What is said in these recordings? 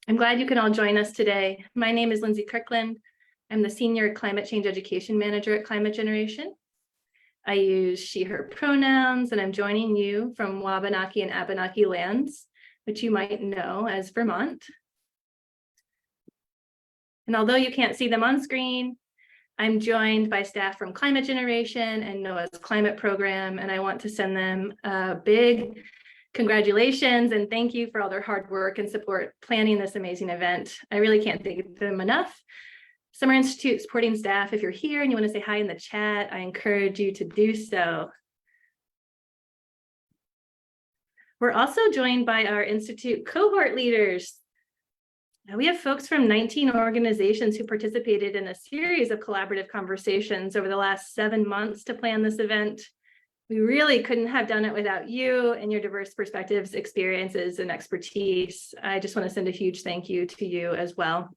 I'm glad you can all join us today. My name is Lindsay Kirkland. I'm the Senior Climate Change Education Manager at Climate Generation. I use she, her pronouns, and I'm joining you from Wabanaki and Abenaki lands, which you might know as Vermont. And although you can't see them on screen, I'm joined by staff from Climate Generation and NOAA's climate program, and I want to send them a big congratulations and thank you for all their hard work and support planning this amazing event. I really can't thank them enough. Summer Institute supporting staff, if you're here and you want to say hi in the chat, I encourage you to do so. We're also joined by our Institute cohort leaders. We have folks from 19 organizations who participated in a series of collaborative conversations over the last 7 months to plan this event. We really couldn't have done it without you and your diverse perspectives, experiences, and expertise. I just want to send a huge thank you to you as well.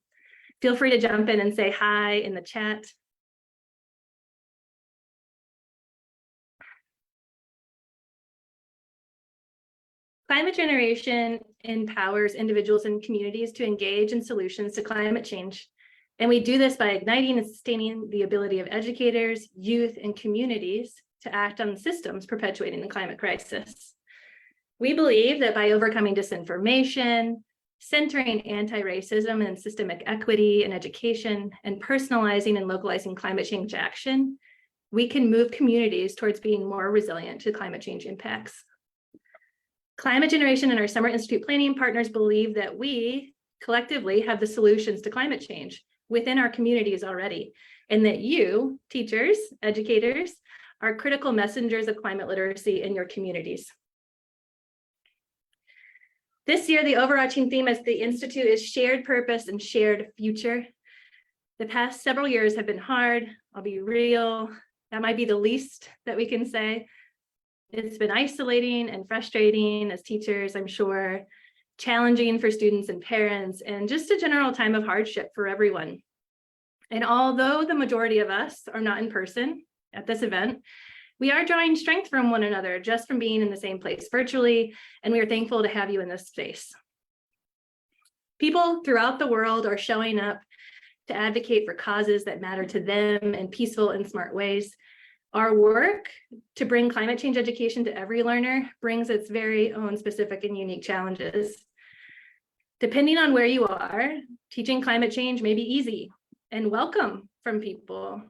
Feel free to jump in and say hi in the chat. Climate Generation empowers individuals and communities to engage in solutions to climate change. And we do this by igniting and sustaining the ability of educators, youth, and communities to act on systems perpetuating the climate crisis. We believe that by overcoming disinformation, centering anti-racism and systemic equity in education, and personalizing and localizing climate change action, we can move communities towards being more resilient to climate change impacts. Climate Generation and our Summer Institute planning partners believe that we collectively have the solutions to climate change within our communities already, and that you, teachers, educators, are critical messengers of climate literacy in your communities. This year, the overarching theme as the Institute is shared purpose and shared future. The past several years have been hard. I'll be real. That might be the least that we can say. It's been isolating and frustrating as teachers, I'm sure, challenging for students and parents, and just a general time of hardship for everyone. And although the majority of us are not in person at this event, we are drawing strength from one another just from being in the same place virtually, and we are thankful to have you in this space. People throughout the world are showing up to advocate for causes that matter to them in peaceful and smart ways. Our work to bring climate change education to every learner brings its very own specific and unique challenges. Depending on where you are, teaching climate change may be easy and welcome from people,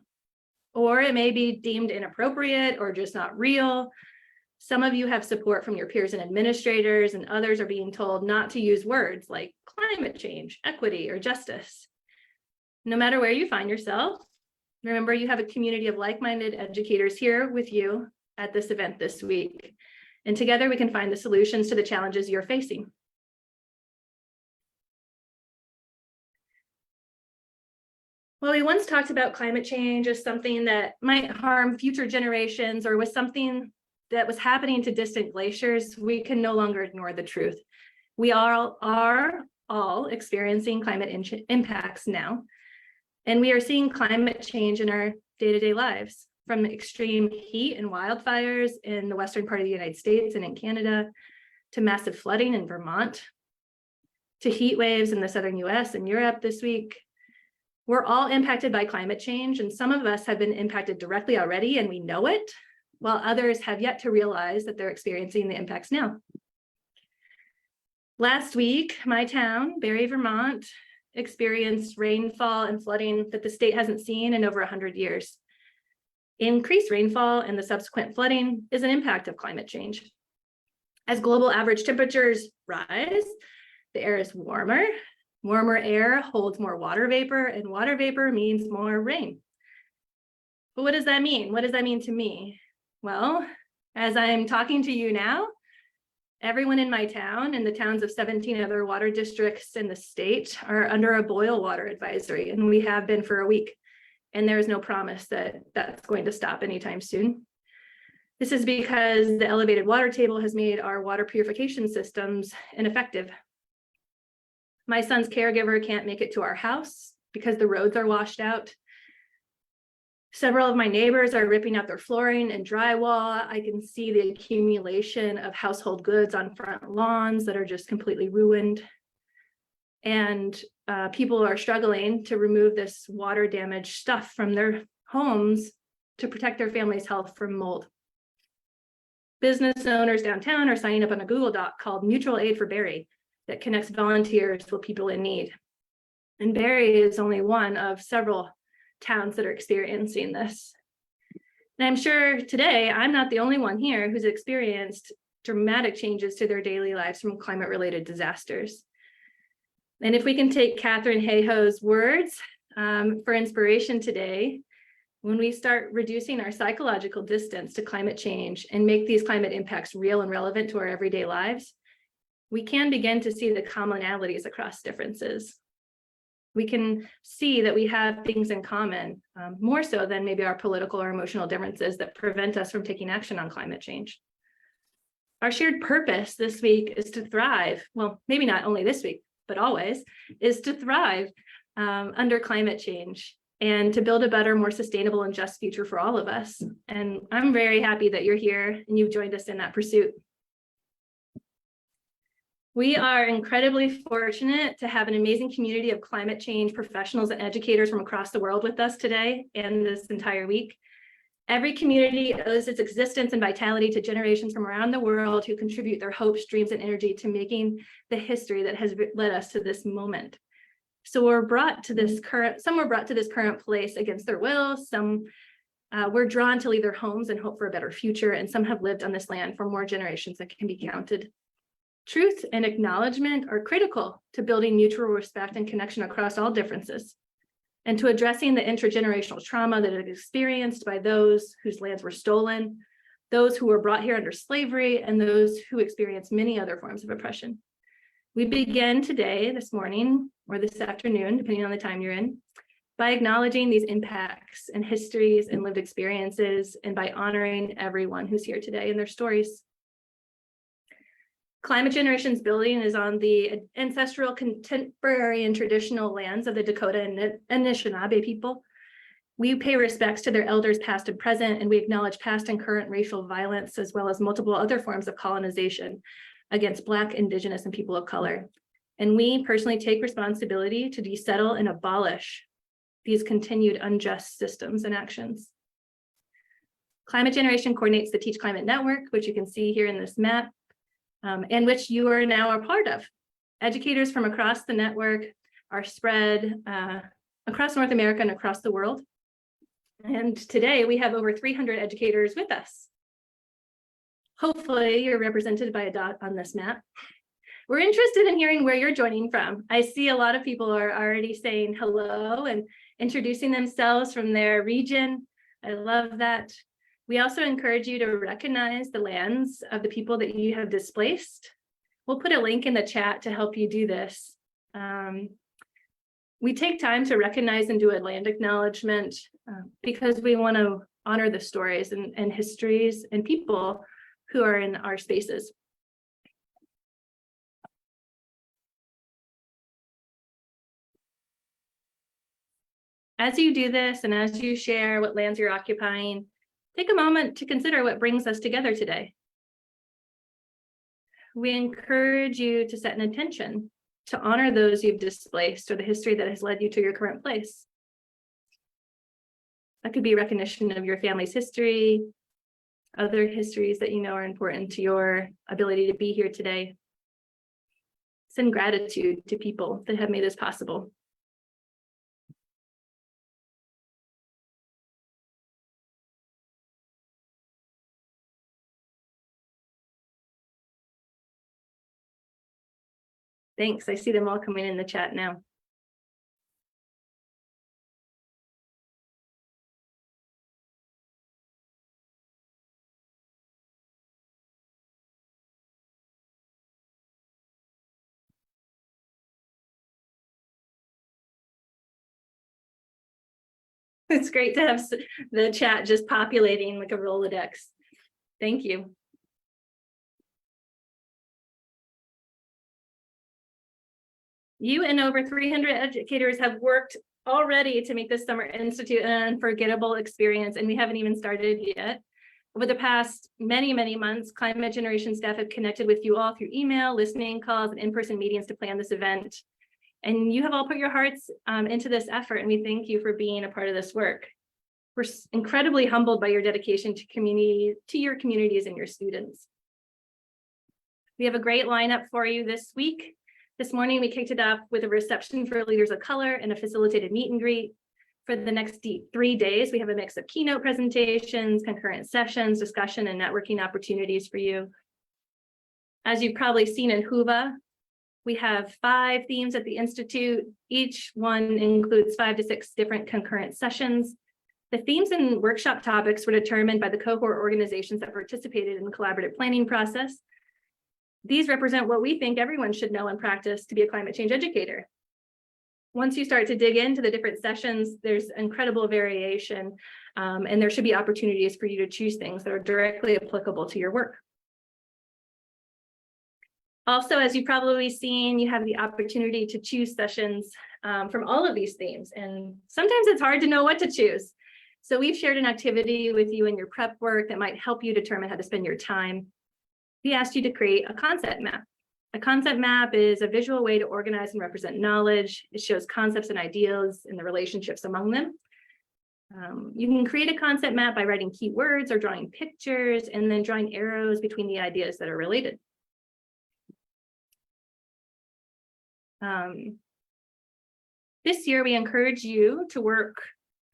or it may be deemed inappropriate or just not real. Some of you have support from your peers and administrators, and others are being told not to use words like climate change, equity, or justice. No matter where you find yourself, remember you have a community of like-minded educators here with you at this event this week. And together we can find the solutions to the challenges you're facing. Well, we once talked about climate change as something that might harm future generations or was something that was happening to distant glaciers. We can no longer ignore the truth. We are all experiencing climate impacts now, and we are seeing climate change in our day-to-day lives, from extreme heat and wildfires in the western part of the United States and in Canada, to massive flooding in Vermont, to heat waves in the southern US and Europe this week. We're all impacted by climate change, and some of us have been impacted directly already, and we know it, while others have yet to realize that they're experiencing the impacts now. Last week, my town, Barrie, Vermont, experienced rainfall and flooding that the state hasn't seen in over 100 years. Increased rainfall and the subsequent flooding is an impact of climate change. As global average temperatures rise, the air is warmer. Warmer air holds more water vapor, and water vapor means more rain. But what does that mean? What does that mean to me? Well, as I'm talking to you now, everyone in my town and the towns of 17 other water districts in the state are under a boil water advisory, and we have been for a week. And there is no promise that that's going to stop anytime soon. This is because the elevated water table has made our water purification systems ineffective. My son's caregiver can't make it to our house because the roads are washed out. Several of my neighbors are ripping out their flooring and drywall. I can see the accumulation of household goods on front lawns that are just completely ruined. And people are struggling to remove this water damage stuff from their homes to protect their family's health from mold. Business owners downtown are signing up on a Google Doc called Mutual Aid for Barrie that connects volunteers with people in need. And Barrie is only one of several towns that are experiencing this. And I'm sure today I'm not the only one here who's experienced dramatic changes to their daily lives from climate-related disasters. And if we can take Katherine Hayhoe's words for inspiration today, when we start reducing our psychological distance to climate change and make these climate impacts real and relevant to our everyday lives, we can begin to see the commonalities across differences. We can see that we have things in common, more so than maybe our political or emotional differences that prevent us from taking action on climate change. Our shared purpose this week is to thrive. Well, maybe not only this week, but always, is to thrive under climate change and to build a better, more sustainable and just future for all of us. And I'm very happy that you're here and you've joined us in that pursuit. We are incredibly fortunate to have an amazing community of climate change professionals and educators from across the world with us today and this entire week. Every community owes its existence and vitality to generations from around the world who contribute their hopes, dreams, and energy to making the history that has led us to this moment. So some were brought to this current place against their will. Some were drawn to leave their homes and hope for a better future, and some have lived on this land for more generations than can be counted. Truth and acknowledgement are critical to building mutual respect and connection across all differences, and to addressing the intergenerational trauma that is experienced by those whose lands were stolen, those who were brought here under slavery, and those who experienced many other forms of oppression. We begin today, this morning, or this afternoon, depending on the time you're in, by acknowledging these impacts and histories and lived experiences, and by honoring everyone who's here today and their stories. Climate Generations building is on the ancestral, contemporary, and traditional lands of the Dakota and Anishinaabe people. We pay respects to their elders past and present, and we acknowledge past and current racial violence, as well as multiple other forms of colonization against Black, Indigenous, and people of color. And we personally take responsibility to desettle and abolish these continued unjust systems and actions. Climate Generation coordinates the Teach Climate Network, which you can see here in this map, and which you are now a part of. Educators from across the network are spread across North America and across the world. And today we have over 300 educators with us. Hopefully you're represented by a dot on this map. We're interested in hearing where you're joining from. I see a lot of people are already saying hello and introducing themselves from their region. I love that. We also encourage you to recognize the lands of the people that you have displaced. We'll put a link in the chat to help you do this. We take time to recognize and do a land acknowledgement because we want to honor the stories and histories and people who are in our spaces. As you do this and as you share what lands you're occupying, take a moment to consider what brings us together today. We encourage you to set an intention to honor those you've displaced or the history that has led you to your current place. That could be recognition of your family's history, other histories that you know are important to your ability to be here today. Send gratitude to people that have made this possible. Thanks. I see them all coming in the chat now. It's great to have the chat just populating like a Rolodex. Thank you. You and over 300 educators have worked already to make this Summer Institute an unforgettable experience, and we haven't even started yet. Over the past many months, Climate Generation staff have connected with you all through email, listening calls, and in-person meetings to plan this event. And you have all put your hearts into this effort, and we thank you for being a part of this work. We're incredibly humbled by your dedication to your communities and your students. We have a great lineup for you this week. This morning, we kicked it off with a reception for leaders of color and a facilitated meet and greet. For the next 3 days, we have a mix of keynote presentations, concurrent sessions, discussion, and networking opportunities for you. As you've probably seen in Whova, we have 5 themes at the Institute. Each one includes 5 to 6 different concurrent sessions. The themes and workshop topics were determined by the cohort organizations that participated in the collaborative planning process. These represent what we think everyone should know and practice to be a climate change educator. Once you start to dig into the different sessions, there's incredible variation, and there should be opportunities for you to choose things that are directly applicable to your work. Also, as you've probably seen, you have the opportunity to choose sessions from all of these themes, and sometimes it's hard to know what to choose. So we've shared an activity with you in your prep work that might help you determine how to spend your time. We asked you to create a concept map. A concept map is a visual way to organize and represent knowledge. It shows concepts and ideas and the relationships among them. You can create a concept map by writing keywords or drawing pictures and then drawing arrows between the ideas that are related. This year, we encourage you to work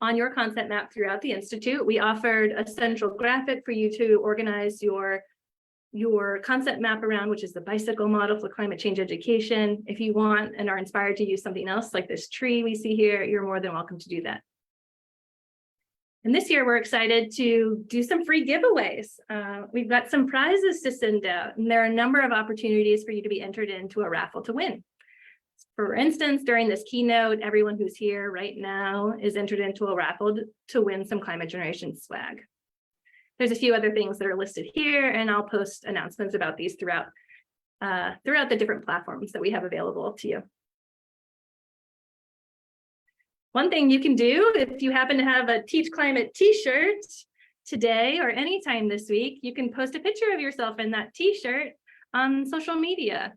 on your concept map throughout the Institute. We offered a central graphic for you to organize your concept map around, which is the bicycle model for climate change education. If you want and are inspired to use something else like this tree we see here, you're more than welcome to do that. And this year, we're excited to do some free giveaways. We've got some prizes to send out, and there are a number of opportunities for you to be entered into a raffle to win. For instance, during this keynote, everyone who's here right now is entered into a raffle to win some Climate Generation swag. There's a few other things that are listed here, and I'll post announcements about these throughout the different platforms that we have available to you. One thing you can do, if you happen to have a Teach Climate t-shirt today or anytime this week, you can post a picture of yourself in that t-shirt on social media.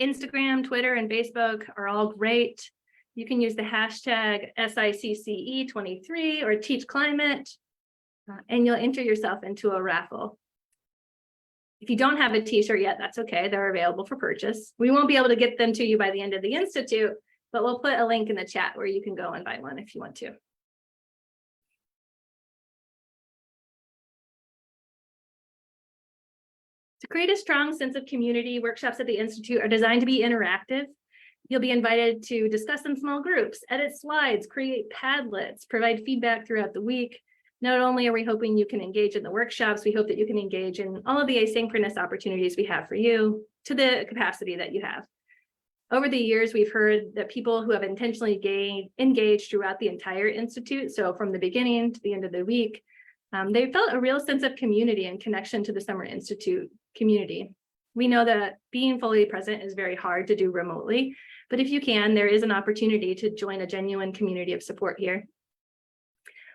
Instagram, Twitter, and Facebook are all great. You can use the hashtag SICCE23 or Teach Climate, and you'll enter yourself into a raffle. If you don't have a t-shirt yet, that's okay. They're available for purchase. We won't be able to get them to you by the end of the Institute, but we'll put a link in the chat where you can go and buy one if you want to. To create a strong sense of community, workshops at the Institute are designed to be interactive. You'll be invited to discuss in small groups, edit slides, create Padlets, provide feedback throughout the week. Not only are we hoping you can engage in the workshops, we hope that you can engage in all of the asynchronous opportunities we have for you to the capacity that you have. Over the years, we've heard that people who have intentionally engaged throughout the entire Institute, so from the beginning to the end of the week, they felt a real sense of community and connection to the Summer Institute community. We know that being fully present is very hard to do remotely, but if you can, there is an opportunity to join a genuine community of support here.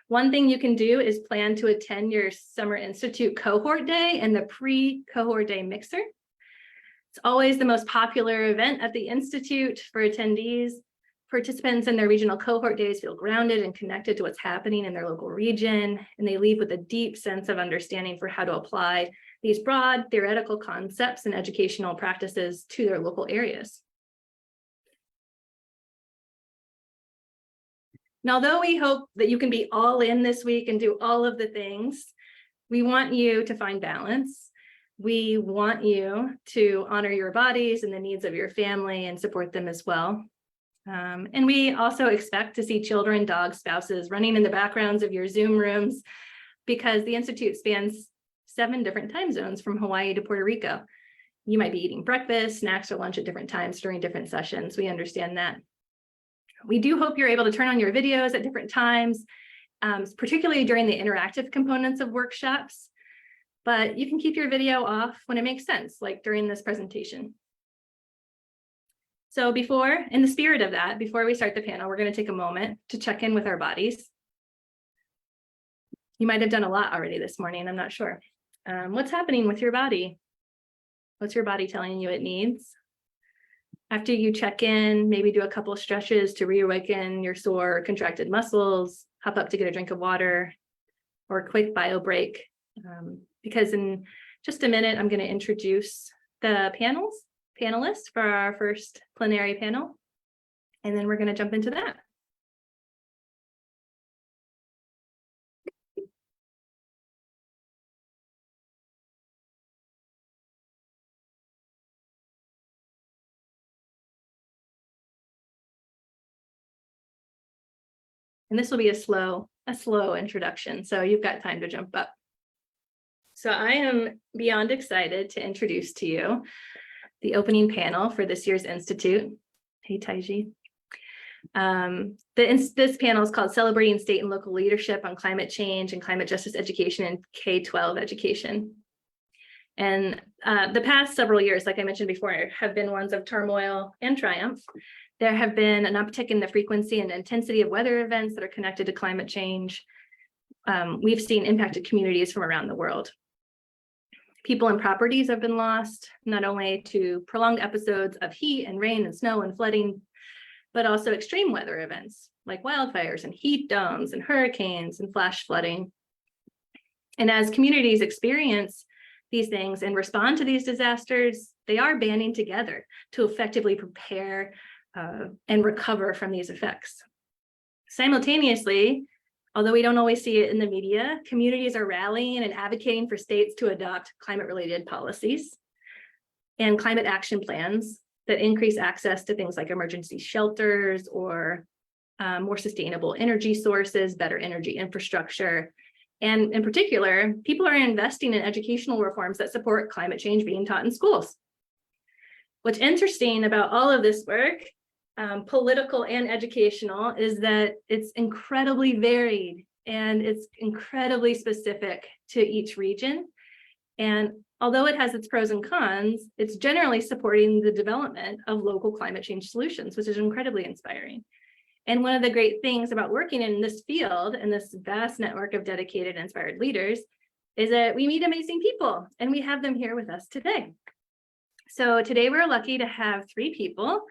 One thing you can do is plan to attend your Summer Institute cohort day and the pre-cohort day mixer. It's always the most popular event at the Institute for attendees. Participants in their regional cohort days feel grounded and connected to what's happening in their local region, and they leave with a deep sense of understanding for how to apply these broad theoretical concepts and educational practices to their local areas. Now, although we hope that you can be all in this week and do all of the things, we want you to find balance. We want you to honor your bodies and the needs of your family and support them as well. And we also expect to see children, dogs, spouses running in the backgrounds of your Zoom rooms because the Institute spans 7 different time zones from Hawaii to Puerto Rico. You might be eating breakfast, snacks, or lunch at different times during different sessions. We understand that. We do hope you're able to turn on your videos at different times, particularly during the interactive components of workshops, but you can keep your video off when it makes sense, like during this presentation. So in the spirit of that, before we start the panel, we're going to take a moment to check in with our bodies. You might have done a lot already this morning, I'm not sure. What's happening with your body? What's your body telling you it needs? After you check in, maybe do a couple stretches to reawaken your sore or contracted muscles, hop up to get a drink of water or a quick bio break. Because in just a minute, I'm going to introduce the panelists for our first plenary panel. And then we're going to jump into that. And this will be a slow introduction, so you've got time to jump up. So I am beyond excited to introduce to you the opening panel for this year's Institute. Hey, Taiji. This panel is called Celebrating State and Local Leadership on Climate Change and Climate Justice Education in K-12 Education. And the past several years, like I mentioned before, have been ones of turmoil and triumph. There have been an uptick in the frequency and intensity of weather events that are connected to climate change. We've seen impacted communities from around the world. People and properties have been lost, not only to prolonged episodes of heat and rain and snow and flooding, but also extreme weather events like wildfires and heat domes and hurricanes and flash flooding. And as communities experience these things and respond to these disasters, they are banding together to effectively prepare and recover from these effects. Simultaneously, although we don't always see it in the media, communities are rallying and advocating for states to adopt climate-related policies and climate action plans that increase access to things like emergency shelters or more sustainable energy sources, better energy infrastructure. And in particular, people are investing in educational reforms that support climate change being taught in schools. What's interesting about all of this work, political and educational, is that it's incredibly varied and it's incredibly specific to each region. And although it has its pros and cons, it's generally supporting the development of local climate change solutions, which is incredibly inspiring. And one of the great things about working in this field and this vast network of dedicated, inspired leaders is that we meet amazing people, and we have them here with us today. So today we're lucky to have 3 people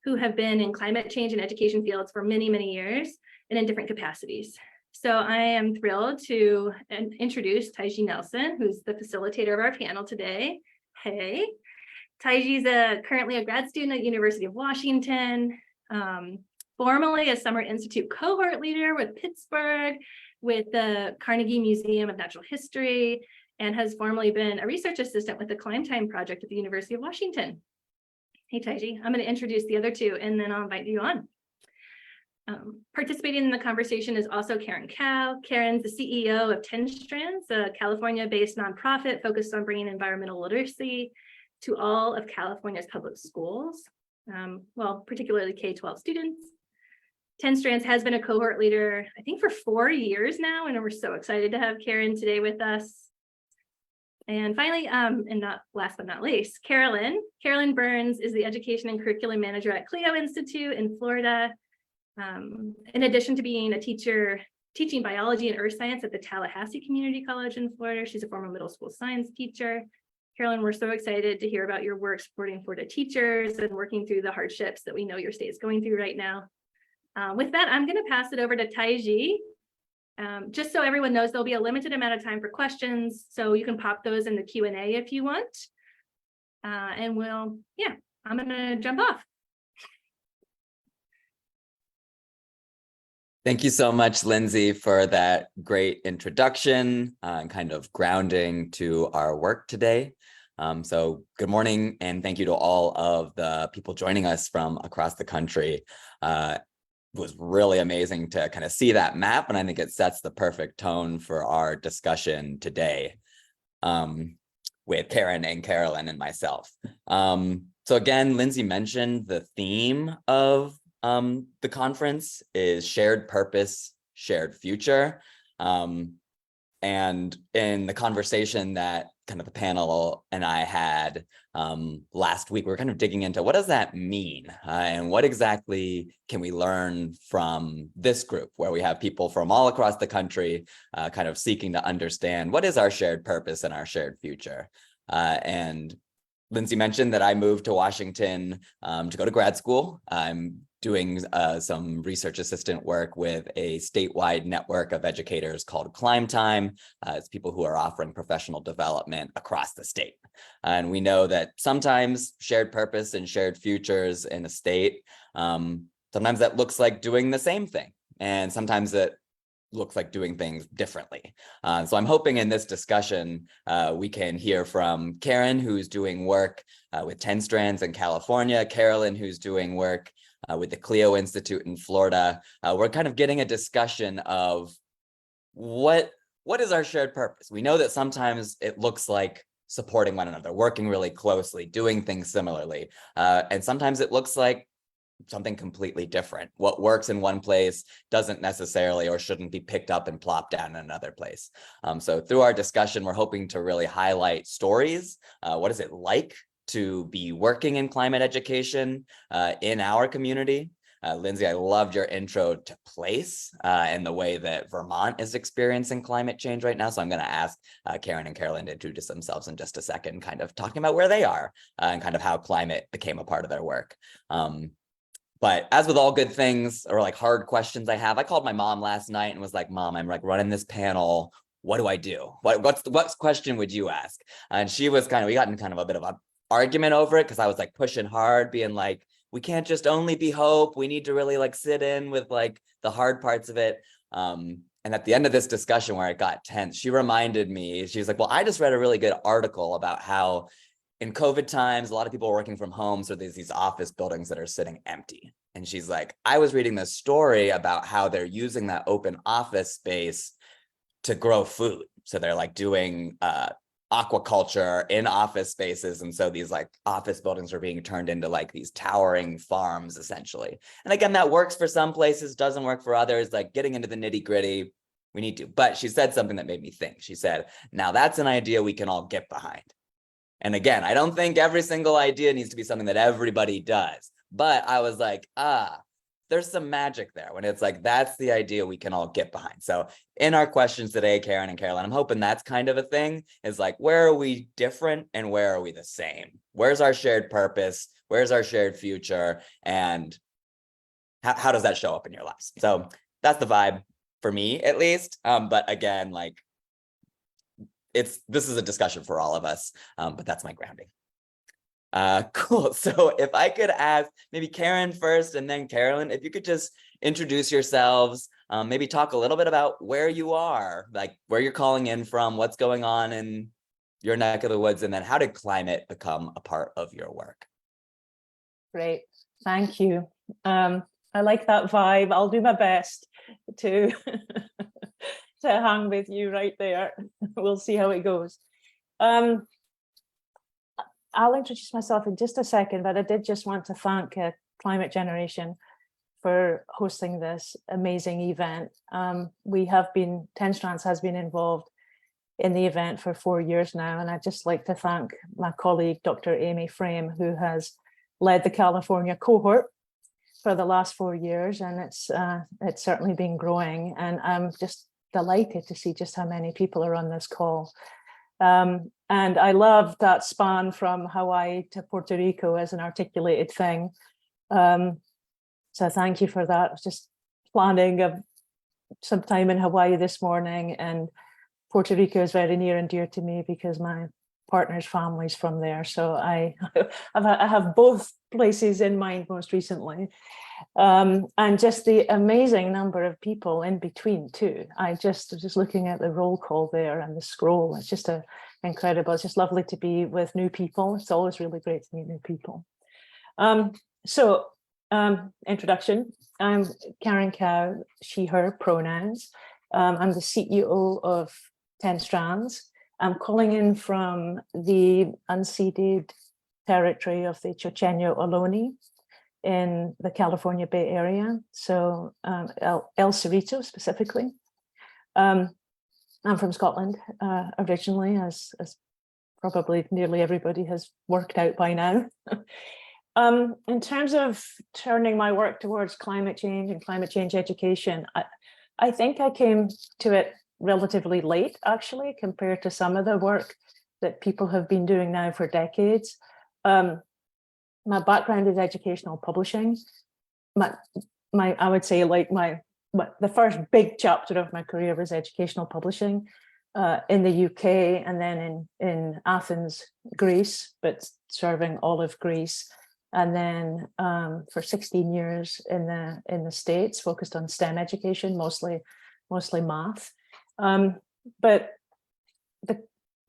who have been in climate change and education fields for many, many years and in different capacities. So I am thrilled to introduce Taiji Nelson, who's the facilitator of our panel today. Hey, Taiji's currently a grad student at University of Washington, formerly a Summer Institute cohort leader with Pittsburgh, with the Carnegie Museum of Natural History, and has formerly been a research assistant with the Climb Time Project at the University of Washington. Hey, Taiji, I'm going to introduce the other 2, and then I'll invite you on. Participating in the conversation is also Cowe. Karen's the CEO of Strands, a California-based nonprofit focused on bringing environmental literacy to all of California's public schools, well, particularly K-12 students. Strands has been a cohort leader, I think, for 4 years now, and we're so excited to have Karen today with us. And finally, and not last but not least, Karolyn Burns is the Education and Curriculum Manager at Cowe Institute in Florida. In addition to being a teacher teaching biology and earth science at the Tallahassee Community College in Florida, she's a former middle school science teacher. Karolyn, we're so excited to hear about your work supporting Florida teachers and working through the hardships that we know your state is going through right now. With that, I'm going to pass it over to Taiji. Just so everyone knows, there'll be a limited amount of time for questions, so you can pop those in the Q&A if you want. And I'm going to jump off. Thank you so much, Lindsay, for that great introduction and kind of grounding to our work today. So good morning, and thank you to all of the people joining us from across the country. It was really amazing to kind of see that map, and I think it sets the perfect tone for our discussion today with Karen and Karolyn and myself. So again, Lindsay mentioned the theme of the conference is shared purpose, shared future. And in the conversation that kind of the panel and I had last week, we were kind of digging into what does that mean and what exactly can we learn from this group where we have people from all across the country kind of seeking to understand what is our shared purpose and our shared future. And Lindsay mentioned that I moved to Washington to go to grad school. I'm doing some research assistant work with a statewide network of educators called Climb Time. It's people who are offering professional development across the state. And we know that sometimes shared purpose and shared futures in a state, sometimes that looks like doing the same thing. And sometimes it looks like doing things differently. So I'm hoping in this discussion, we can hear from Karen, who's doing work with 10 Strands in California, Karolyn, who's doing work with the Cowe Institute in Florida. We're kind of getting a discussion of what is our shared purpose? We know that sometimes it looks like supporting one another, working really closely, doing things similarly. And sometimes it looks like something completely different. What works in one place doesn't necessarily or shouldn't be picked up and plopped down in another place. So through our discussion, we're hoping to really highlight stories. What is it like to be working in climate education in our community? Lindsay, I loved your intro to place and the way that Vermont is experiencing climate change right now. So I'm going to ask Karen and Karolyn to introduce themselves in just a second, kind of talking about where they are and kind of how climate became a part of their work. But as with all good things or like hard questions I called my mom last night and was like, Mom, I'm like running this panel. What do I do? What question would you ask? And she was we got in kind of a bit of an argument over it because I was like pushing hard, being like, we can't just only be hope. We need to really like sit in with like the hard parts of it. And at the end of this discussion where it got tense, she reminded me, she was like, well, I just read a really good article about how in COVID times, a lot of people are working from home. So there's these office buildings that are sitting empty. And she's like, I was reading this story about how they're using that open office space to grow food. So they're like doing aquaculture in office spaces. And so these like office buildings are being turned into like these towering farms, essentially. And again, that works for some places, doesn't work for others, like getting into the nitty gritty, we need to. But she said something that made me think. She said, now that's an idea we can all get behind. And again, I don't think every single idea needs to be something that everybody does. But I was like, there's some magic there when it's like, that's the idea we can all get behind. So in our questions today, Karen and Karolyn, I'm hoping that's kind of a thing is like, where are we different and where are we the same? Where's our shared purpose? Where's our shared future? And how does that show up in your lives? So that's the vibe for me, at least. But again, like, this is a discussion for all of us, but that's my grounding. Cool. So if I could ask maybe Karen first and then Karolyn, if you could just introduce yourselves, maybe talk a little bit about where you are, like where you're calling in from, what's going on in your neck of the woods, and then how did climate become a part of your work? Great. Thank you. I like that vibe. I'll do my best to to hang with you right there. We'll see how it goes. I'll introduce myself in just a second, but I did just want to thank Climate Generation for hosting this amazing event. We have been, 10 Strands has been involved in the event for 4 years now, and I'd just like to thank my colleague, Dr. Amy Frame, who has led the California cohort for the last 4 years, and it's certainly been growing, and I'm just delighted to see just how many people are on this call. And I love that span from Hawaii to Puerto Rico as an articulated thing. So thank you for that. I was just planning some time in Hawaii this morning, and Puerto Rico is very near and dear to me because my partner's family's from there. So I have both places in mind most recently. And just the amazing number of people in between too. I just looking at the roll call there and the scroll. It's just incredible. It's just lovely to be with new people. It's always really great to meet new people. Introduction. I'm Karen Cowe, she, her pronouns. I'm the CEO of 10 Strands. I'm calling in from the unceded territory of the Chochenyo Ohlone in the California Bay Area, so El Cerrito specifically. I'm from Scotland originally, as probably nearly everybody has worked out by now. In terms of turning my work towards climate change and climate change education, I think I came to it relatively late, actually, compared to some of the work that people have been doing now for decades. My background is educational publishing. I would say like the first big chapter of my career was educational publishing in the UK, and then in Athens, Greece, but serving all of Greece. And then for 16 years in the States, focused on STEM education, mostly math. But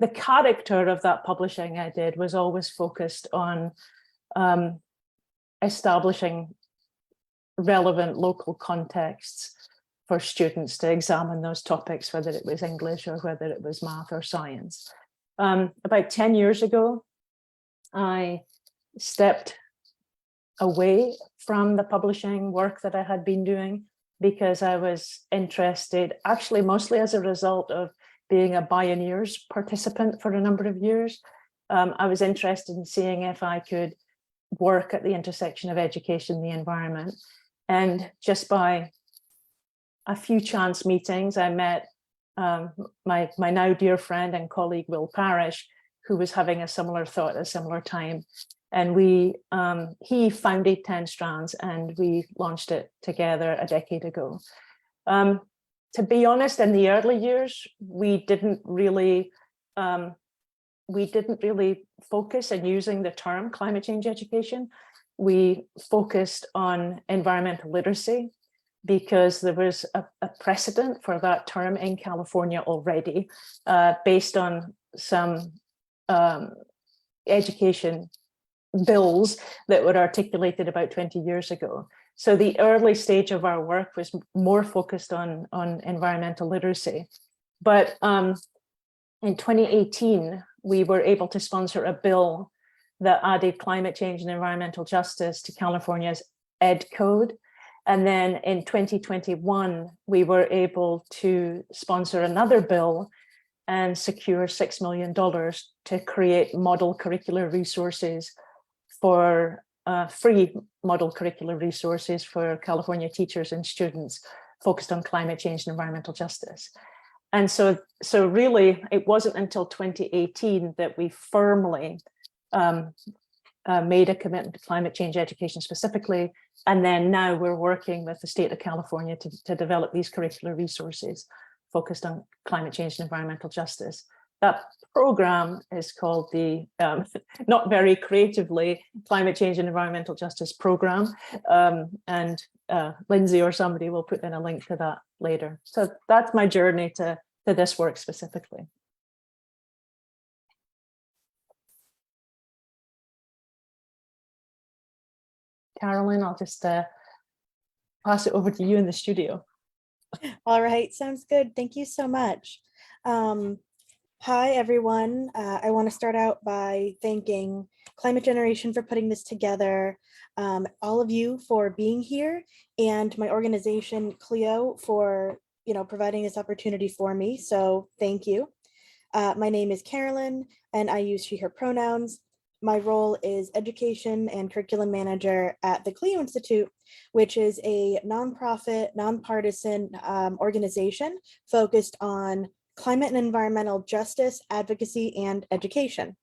the character of that publishing I did was always focused on establishing relevant local contexts for students to examine those topics, whether it was English or whether it was math or science. About 10 years ago, I stepped away from the publishing work that I had been doing because I was interested, actually mostly as a result of being a Bioneers participant for a number of years. I was interested in seeing if I could work at the intersection of education and the environment. And just by a few chance meetings, I met my now dear friend and colleague, Will Parrish, who was having a similar thought at a similar time. And he founded 10 Strands, and we launched it together a decade ago. To be honest, in the early years, we didn't really focus on using the term climate change education. We focused on environmental literacy because there was a precedent for that term in California already, based on some education bills that were articulated about 20 years ago. So the early stage of our work was more focused on environmental literacy. But in 2018, we were able to sponsor a bill that added climate change and environmental justice to California's Ed Code. And then in 2021, we were able to sponsor another bill and secure $6 million to create model curricular resources for free model curricular resources for California teachers and students focused on climate change and environmental justice. And so really, it wasn't until 2018 that we firmly made a commitment to climate change education specifically. And then now we're working with the state of California to develop these curricular resources focused on climate change and environmental justice. That program is called the, not very creatively, Climate Change and Environmental Justice Program. And Lindsay or somebody will put in a link to that later. So that's my journey to this work specifically. Karolyn, I'll just pass it over to you in the studio. All right, sounds good. Thank you so much. Hi, everyone. I want to start out by thanking Climate Generation for putting this together, all of you for being here, and my organization, Cowe, for providing this opportunity for me. So thank you. My name is Karolyn, and I use she, her pronouns. My role is Education and Curriculum Manager at the Cowe Institute, which is a nonprofit, nonpartisan organization focused on climate and environmental justice, advocacy, and education.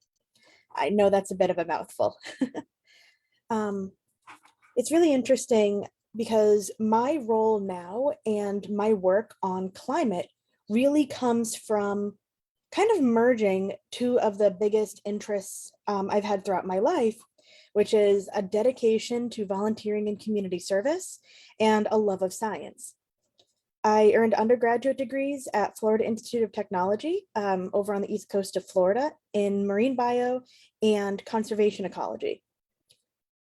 I know that's a bit of a mouthful. It's really interesting because my role now and my work on climate really comes from kind of merging two of the biggest interests I've had throughout my life, which is a dedication to volunteering and community service and a love of science. I earned undergraduate degrees at Florida Institute of Technology over on the East Coast of Florida in marine bio and conservation ecology.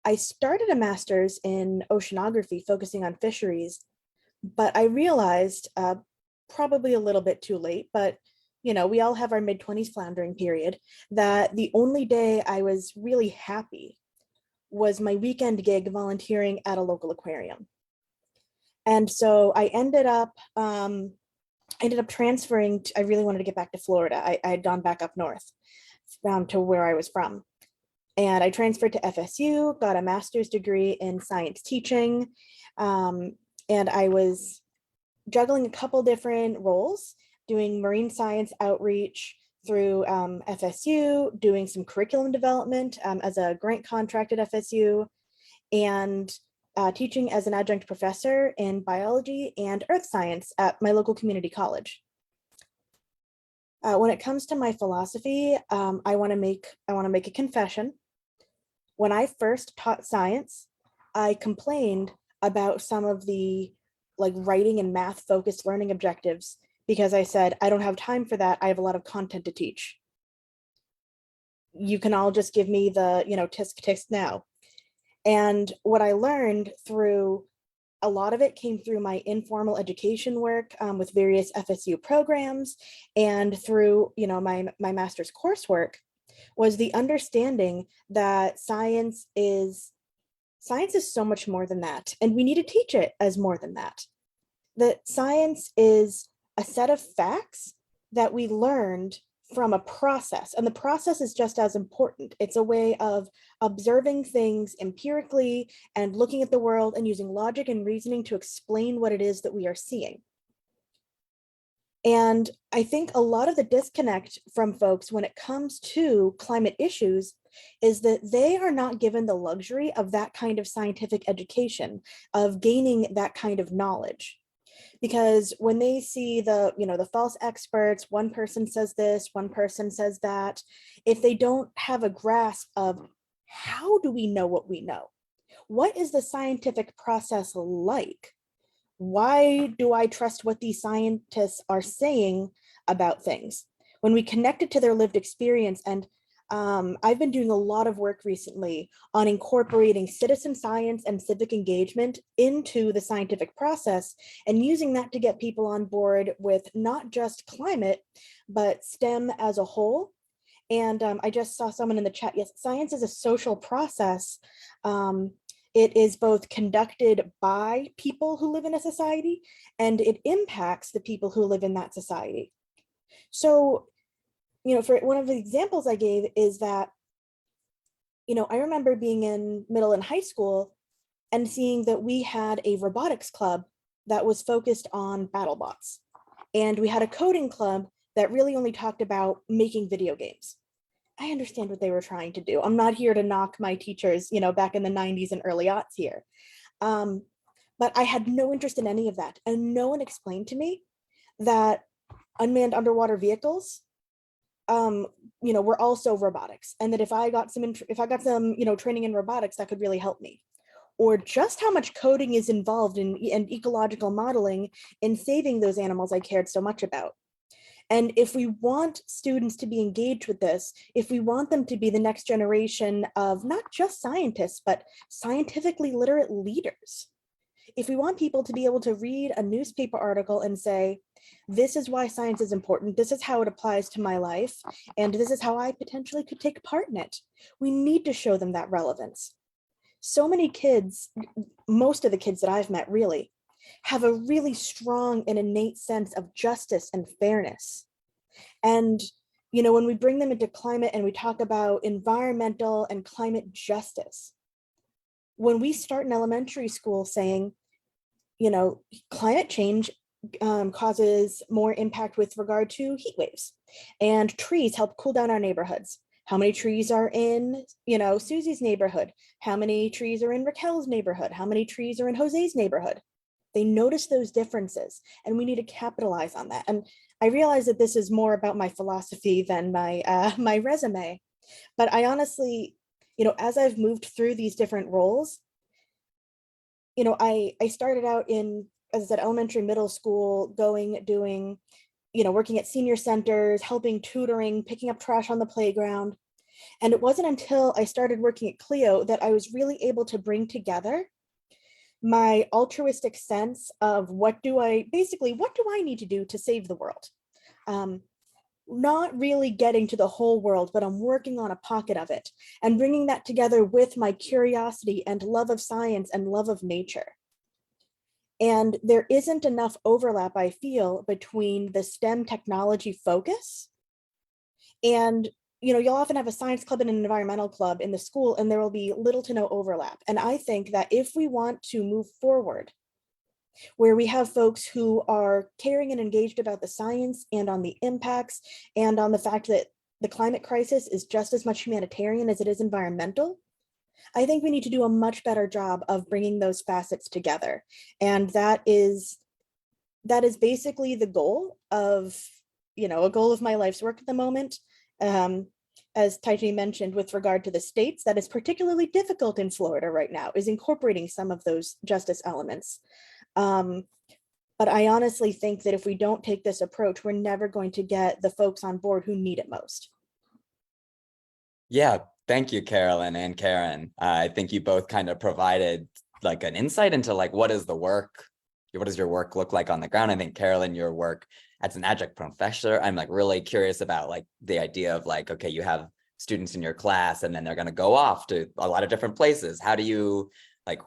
I started a master's in oceanography focusing on fisheries, but I realized probably a little bit too late, but we all have our mid-20s floundering period, that the only day I was really happy was my weekend gig volunteering at a local aquarium. And so I ended up transferring. I really wanted to get back to Florida. I had gone back up north to where I was from. And I transferred to FSU, got a master's degree in science teaching. And I was juggling a couple different roles, doing marine science outreach through FSU, doing some curriculum development as a grant contract at FSU, and teaching as an adjunct professor in biology and earth science at my local community college. When it comes to my philosophy, I want to make a confession. When I first taught science, I complained about some of the writing and math focused learning objectives because I said, I don't have time for that. I have a lot of content to teach. You can all just give me the, tisk tisk now. And what I learned through a lot of it came through my informal education work with various FSU programs and through, my master's coursework was the understanding that science is so much more than that. And we need to teach it as more than that. That science is a set of facts that we learned from a process, and the process is just as important. It's a way of observing things empirically and looking at the world and using logic and reasoning to explain what it is that we are seeing. And I think a lot of the disconnect from folks when it comes to climate issues is that they are not given the luxury of that kind of scientific education, of gaining that kind of knowledge. Because when they see the false experts, one person says this, one person says that, if they don't have a grasp of how do we know what we know? What is the scientific process like? Why do I trust what these scientists are saying about things? When we connect it to their lived experience, and I've been doing a lot of work recently on incorporating citizen science and civic engagement into the scientific process and using that to get people on board with not just climate, but STEM as a whole. And I just saw someone in the chat, yes, science is a social process. It is both conducted by people who live in a society and it impacts the people who live in that society. So for one of the examples I gave is that, I remember being in middle and high school and seeing that we had a robotics club that was focused on BattleBots. And we had a coding club that really only talked about making video games. I understand what they were trying to do. I'm not here to knock my teachers, back in the 90s and early aughts here. But I had no interest in any of that. And no one explained to me that unmanned underwater vehicles were also robotics, and that if I got some training in robotics, that could really help me, or just how much coding is involved in ecological modeling in saving those animals I cared so much about. And if we want students to be engaged with this, if we want them to be the next generation of not just scientists, but scientifically literate leaders, if we want people to be able to read a newspaper article and say, this is why science is important, this is how it applies to my life, and this is how I potentially could take part in it, we need to show them that relevance. So many kids, most of the kids that I've met really, have a really strong and innate sense of justice and fairness. And when we bring them into climate and we talk about environmental and climate justice, when we start in elementary school saying, climate change causes more impact with regard to heat waves, and trees help cool down our neighborhoods. How many trees are in, Susie's neighborhood? How many trees are in Raquel's neighborhood? How many trees are in Jose's neighborhood? They notice those differences, and we need to capitalize on that. And I realize that this is more about my philosophy than my my resume, but I honestly, as I've moved through these different roles, I started out in, as I said, elementary, middle school, doing, working at senior centers, helping tutoring, picking up trash on the playground. And it wasn't until I started working at Clio that I was really able to bring together my altruistic sense of what do I need to do to save the world? Not really getting to the whole world, but I'm working on a pocket of it and bringing that together with my curiosity and love of science and love of nature. And there isn't enough overlap, I feel, between the STEM technology focus and, you'll often have a science club and an environmental club in the school, and there will be little to no overlap. And I think that if we want to move forward where we have folks who are caring and engaged about the science and on the impacts and on the fact that the climate crisis is just as much humanitarian as it is environmental. I think we need to do a much better job of bringing those facets together. And that is basically the goal of, a goal of my life's work at the moment. As Taiji mentioned, with regard to the states, that is particularly difficult in Florida right now, is incorporating some of those justice elements. But I honestly think that if we don't take this approach, we're never going to get the folks on board who need it most. Yeah, thank you, Karolyn and Karen. I think you both kind of provided like an insight into like what does your work look like on the ground? I think Karolyn, your work as an adjunct professor, I'm like really curious about like the idea of like, okay, you have students in your class and then they're going to go off to a lot of different places. How do you like,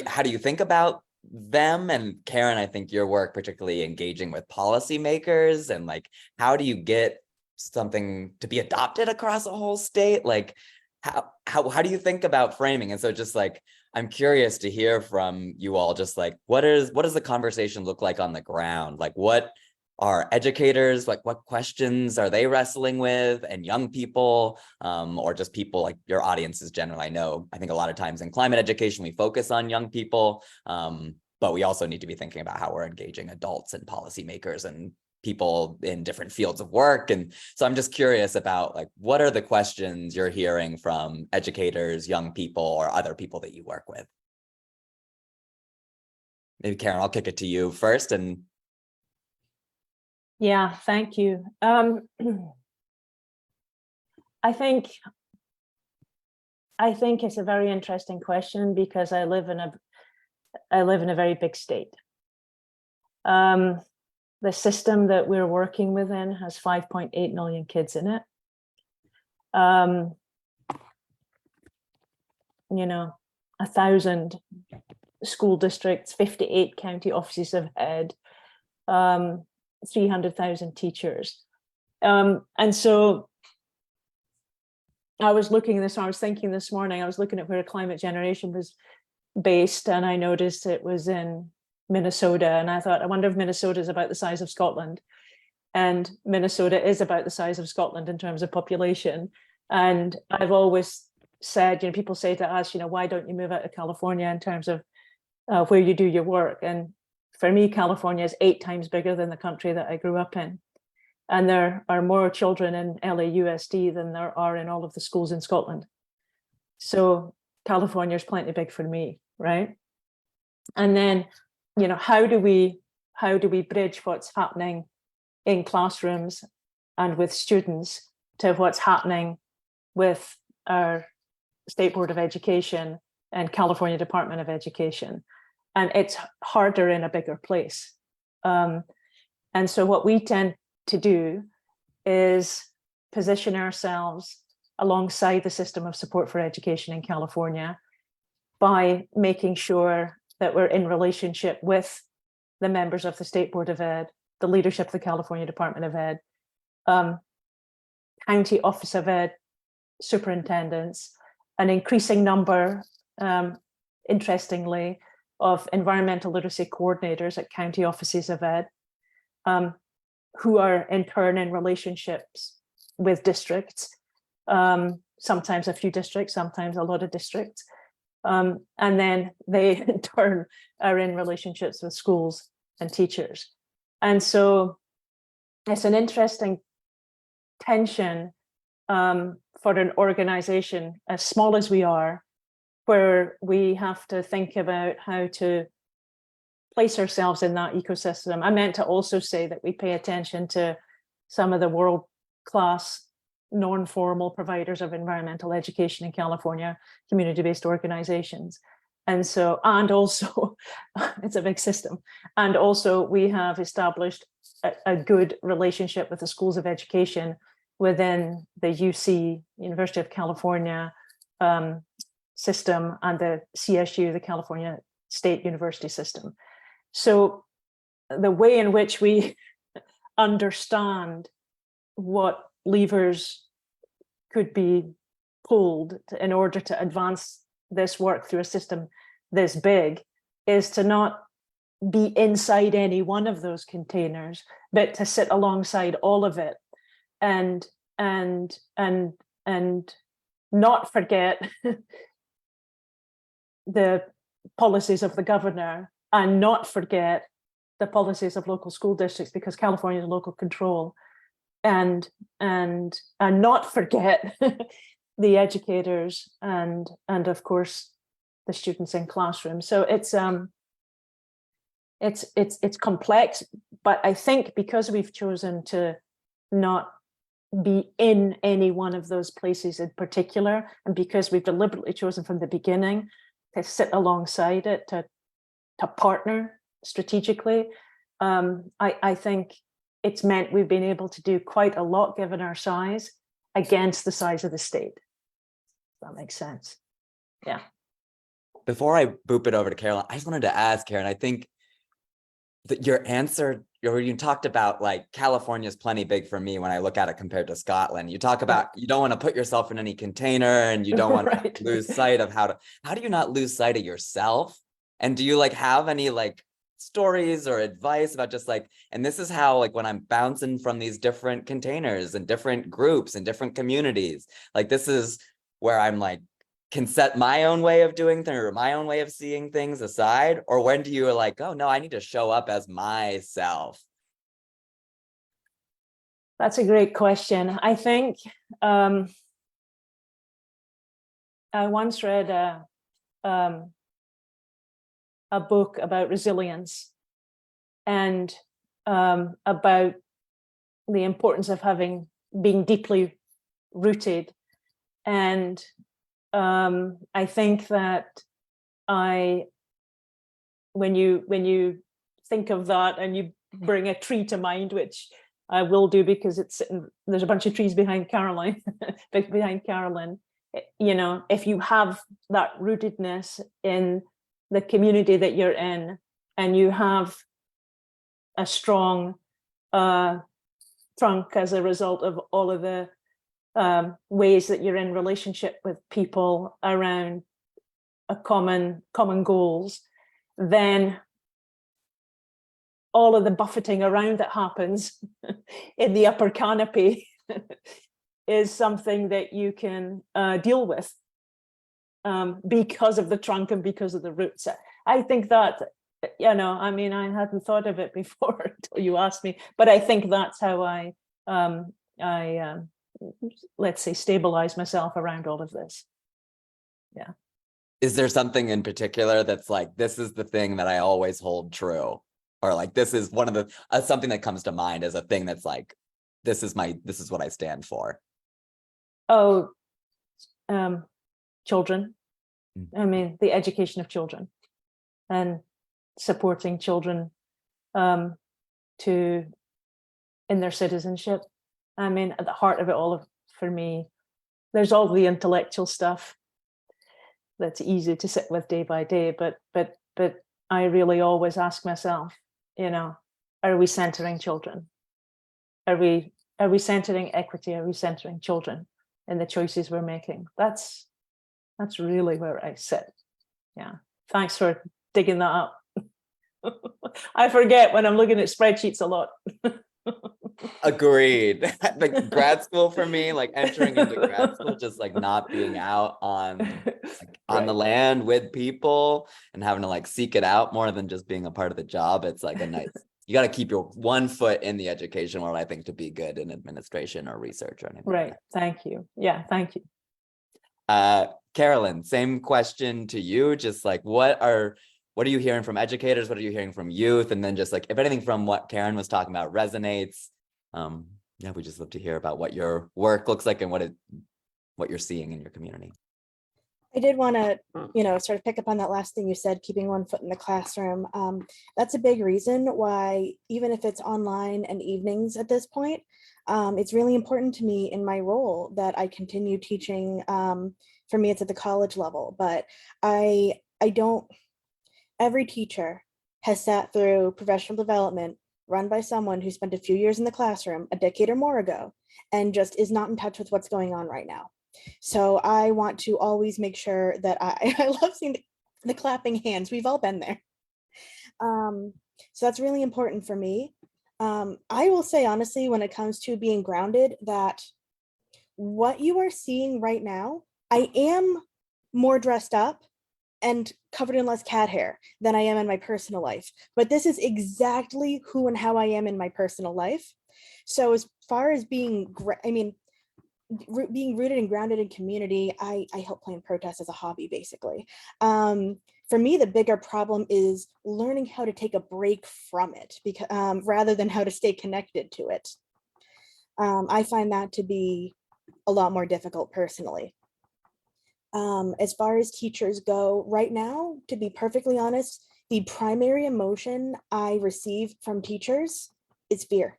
how do you think about them? And Karen, I think your work particularly engaging with policymakers and like, how do you get something to be adopted across a whole state? Like, how do you think about framing? And so just like, I'm curious to hear from you all, just like, what does the conversation look like on the ground? Like, what are educators, like what questions are they wrestling with, and young people, or just people like your audiences generally? I think a lot of times in climate education, we focus on young people, but we also need to be thinking about how we're engaging adults and policymakers and people in different fields of work. And so I'm just curious about like, what are the questions you're hearing from educators, young people, or other people that you work with? Maybe Karen, I'll kick it to you first. And yeah, thank you. I think it's a very interesting question because I live in a very big state. The system that we're working within has 5.8 million kids in it. 1,000 school districts, 58 county offices of ed, 300,000 teachers. And so I was looking at this, I was thinking this morning, I was looking at where climate generation was based, and I noticed it was in Minnesota. And I thought, I wonder if Minnesota is about the size of Scotland. And Minnesota is about the size of Scotland in terms of population. And I've always said, people say to us, why don't you move out of California in terms of where you do your work? And for me, California is 8 times bigger than the country that I grew up in. And there are more children in LAUSD than there are in all of the schools in Scotland. So California is plenty big for me, right? And then, how do we bridge what's happening in classrooms and with students to what's happening with our State Board of Education and California Department of Education? And it's harder in a bigger place. And so what we tend to do is position ourselves alongside the system of support for education in California by making sure that we're in relationship with the members of the State Board of Ed, the leadership of the California Department of Ed, County Office of Ed superintendents, an increasing number, interestingly, of environmental literacy coordinators at county offices of ed, who are in turn in relationships with districts, sometimes a few districts, sometimes a lot of districts. And then they in turn are in relationships with schools and teachers. And so it's an interesting tension for an organization as small as we are, where we have to think about how to place ourselves in that ecosystem. I meant to also say that we pay attention to some of the world-class non-formal providers of environmental education in California, community-based organizations. And so, and also, it's a big system. And also we have established a good relationship with the schools of education within the UC, University of California system, and the CSU, the California State University system. So the way in which we understand what levers could be pulled in order to advance this work through a system this big is to not be inside any one of those containers, but to sit alongside all of it and not forget the policies of the governor and not forget the policies of local school districts, because California is local control, and not forget the educators and of course the students in classrooms. So it's complex, but I think because we've chosen to not be in any one of those places in particular, and because we've deliberately chosen from the beginning to sit alongside it, to partner strategically, I think it's meant we've been able to do quite a lot given our size against the size of the state. If that makes sense. Yeah. Before I boop it over to Carolyn, I just wanted to ask, Karen, I think that your answer, you talked about like California's plenty big for me when I look at it compared to Scotland. You talk about you don't want to put yourself in any container and you don't want Right. to lose sight of how do you not lose sight of yourself? And do you like have any like stories or advice about just like, and this is how like when I'm bouncing from these different containers and different groups and different communities, like this is where I'm like, can set my own way of doing things or my own way of seeing things aside? Or when do you like, oh no, I need to show up as myself? That's a great question. I think I once read a book about resilience and about the importance of being deeply rooted. And I think that when you think of that and you bring a tree to mind, which I will do because there's a bunch of trees behind Karolyn, you know, if you have that rootedness in the community that you're in, and you have a strong trunk as a result of all of the ways that you're in relationship with people around a common goals, then all of the buffeting around that happens in the upper canopy is something that you can deal with because of the trunk and because of the roots. I think that, you know, I mean, I hadn't thought of it before until you asked me, but I think that's how I let's say, stabilize myself around all of this. Yeah. Is there something in particular that's like, this is the thing that I always hold true? Or like, this is one of the, something that comes to mind as a thing that's like, this is what I stand for. Oh, children. I mean, the education of children and supporting children in their citizenship. I mean, at the heart of it all, for me, there's all the intellectual stuff that's easy to sit with day by day, but I really always ask myself, you know, are we centering children? Are we centering equity? Are we centering children in the choices we're making? That's really where I sit. Yeah. Thanks for digging that up. I forget when I'm looking at spreadsheets a lot. Agreed. Like grad school for me, like entering into grad school, just like not being out on the land with people and having to like seek it out more than just being a part of the job. It's like a nice, you got to keep your one foot in the education world, I think, to be good in administration or research or anything. Right. Thank you. Yeah. Thank you. Karolyn, same question to you. Just like, what are you hearing from educators? What are you hearing from youth? And then just like, if anything from what Karen was talking about resonates, yeah, we just love to hear about what your work looks like and what you're seeing in your community. I did want to, you know, sort of pick up on that last thing you said, keeping one foot in the classroom. That's a big reason why, even if it's online and evenings at this point, it's really important to me in my role that I continue teaching. For me, it's at the college level, but I don't, every teacher has sat through professional development run by someone who spent a few years in the classroom a decade or more ago and just is not in touch with what's going on right now. So I want to always make sure that I love seeing the clapping hands. We've all been there. So that's really important for me. I will say honestly, when it comes to being grounded, that what you are seeing right now, I am more dressed up and covered in less cat hair than I am in my personal life. But this is exactly who and how I am in my personal life. So as far as being, being rooted and grounded in community, I help plan protests as a hobby, basically. For me, the bigger problem is learning how to take a break from it, because rather than how to stay connected to it. I find that to be a lot more difficult personally. As far as teachers go, right now, to be perfectly honest, the primary emotion I receive from teachers is fear.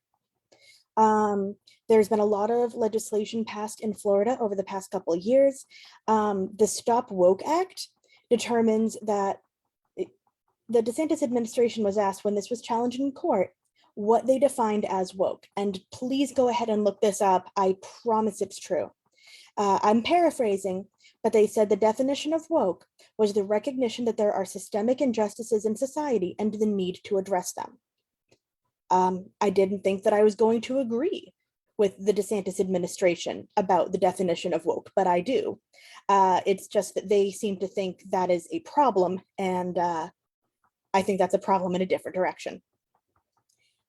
There's been a lot of legislation passed in Florida over the past couple of years. The Stop Woke Act determines that the DeSantis administration was asked when this was challenged in court, what they defined as woke. And please go ahead and look this up. I promise it's true. I'm paraphrasing, but they said the definition of woke was the recognition that there are systemic injustices in society and the need to address them. I didn't think that I was going to agree with the DeSantis administration about the definition of woke, but I do. It's just that they seem to think that is a problem, and I think that's a problem in a different direction.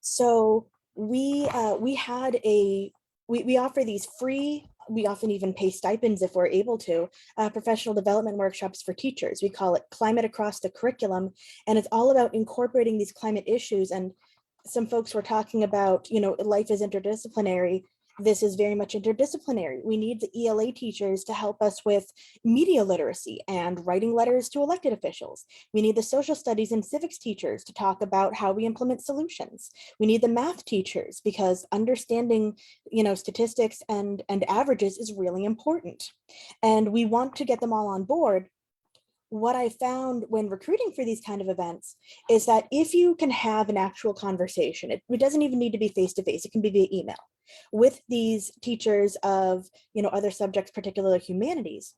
So we offer these free, we often even pay stipends if we're able to, professional development workshops for teachers. We call it Climate Across the Curriculum, and it's all about incorporating these climate issues. And some folks were talking about, life is interdisciplinary. This is very much interdisciplinary. We need the ELA teachers to help us with media literacy and writing letters to elected officials. We need the social studies and civics teachers to talk about how we implement solutions. We need the math teachers because understanding, statistics and averages is really important. And we want to get them all on board. What I found when recruiting for these kind of events is that if you can have an actual conversation, it doesn't even need to be face-to-face, it can be via email, with these teachers of other subjects, particularly humanities.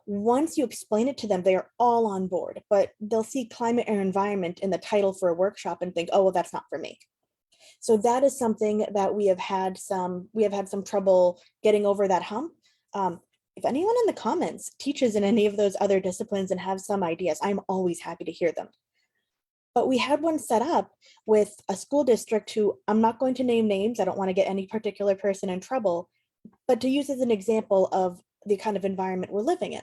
Once you explain it to them, they are all on board, but they'll see climate and environment in the title for a workshop and think, oh, well, that's not for me. So that is something that we have had some trouble getting over that hump. If anyone in the comments teaches in any of those other disciplines and have some ideas, I'm always happy to hear them. But we had one set up with a school district who, I'm not going to name names, I don't want to get any particular person in trouble, but to use as an example of the kind of environment we're living in.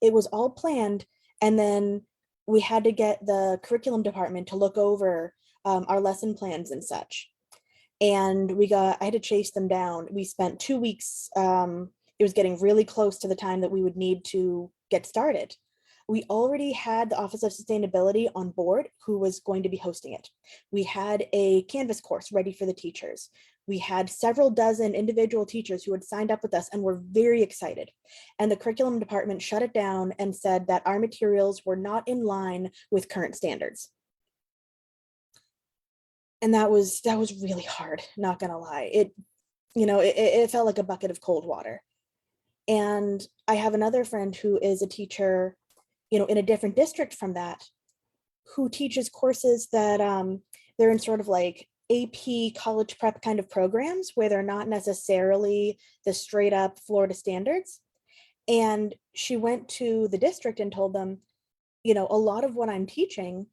It was all planned, and then we had to get the curriculum department to look over our lesson plans and such. And I had to chase them down. We spent 2 weeks, it was getting really close to the time that we would need to get started. We already had the Office of Sustainability on board who was going to be hosting it. We had a Canvas course ready for the teachers. We had several dozen individual teachers who had signed up with us and were very excited. And the curriculum department shut it down and said that our materials were not in line with current standards. And that was really hard, not gonna lie. It felt like a bucket of cold water. And I have another friend who is a teacher, in a different district from that, who teaches courses that they're in sort of like AP college prep kind of programs where they're not necessarily the straight up Florida standards. And she went to the district and told them, a lot of what I'm teaching,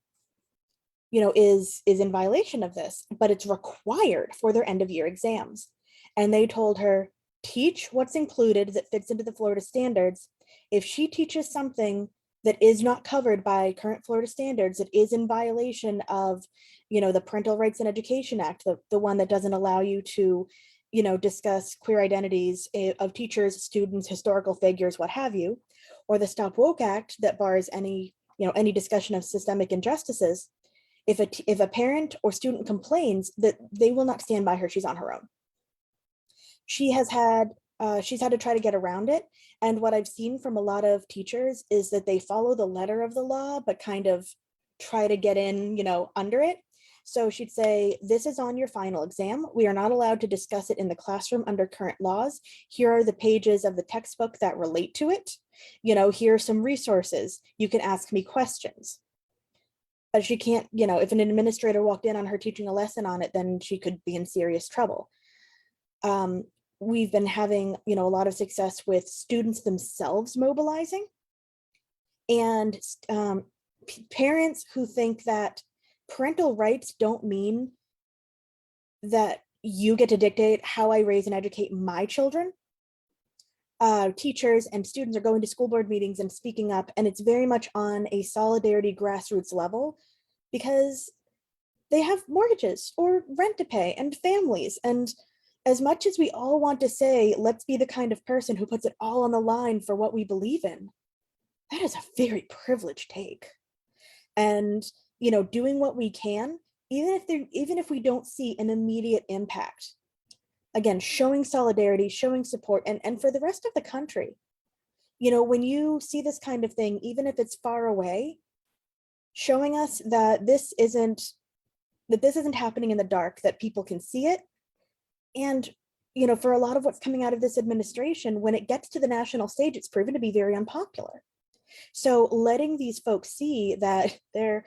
is in violation of this, but it's required for their end of year exams. And they told her, teach what's included that fits into the Florida standards. If she teaches something that is not covered by current Florida standards, it is in violation of, the Parental Rights and Education Act, the one that doesn't allow you to, discuss queer identities of teachers, students, historical figures, what have you, or the Stop Woke Act that bars any discussion of systemic injustices. If a parent or student complains, that they will not stand by her, she's on her own. She's had to try to get around it. And what I've seen from a lot of teachers is that they follow the letter of the law, but kind of try to get in, under it. So she'd say, this is on your final exam. We are not allowed to discuss it in the classroom under current laws. Here are the pages of the textbook that relate to it. Here are some resources. You can ask me questions. She can't, if an administrator walked in on her teaching a lesson on it, then she could be in serious trouble. We've been having, a lot of success with students themselves mobilizing, and parents who think that parental rights don't mean that you get to dictate how I raise and educate my children. Teachers and students are going to school board meetings and speaking up, and it's very much on a solidarity grassroots level, because they have mortgages or rent to pay and families. And as much as we all want to say, let's be the kind of person who puts it all on the line for what we believe in, that is a very privileged take. And, doing what we can, even if we don't see an immediate impact, again, showing solidarity, showing support, and for the rest of the country, when you see this kind of thing, even if it's far away, showing us that this isn't happening in the dark, that people can see it. And, for a lot of what's coming out of this administration, when it gets to the national stage, it's proven to be very unpopular. So letting these folks see that their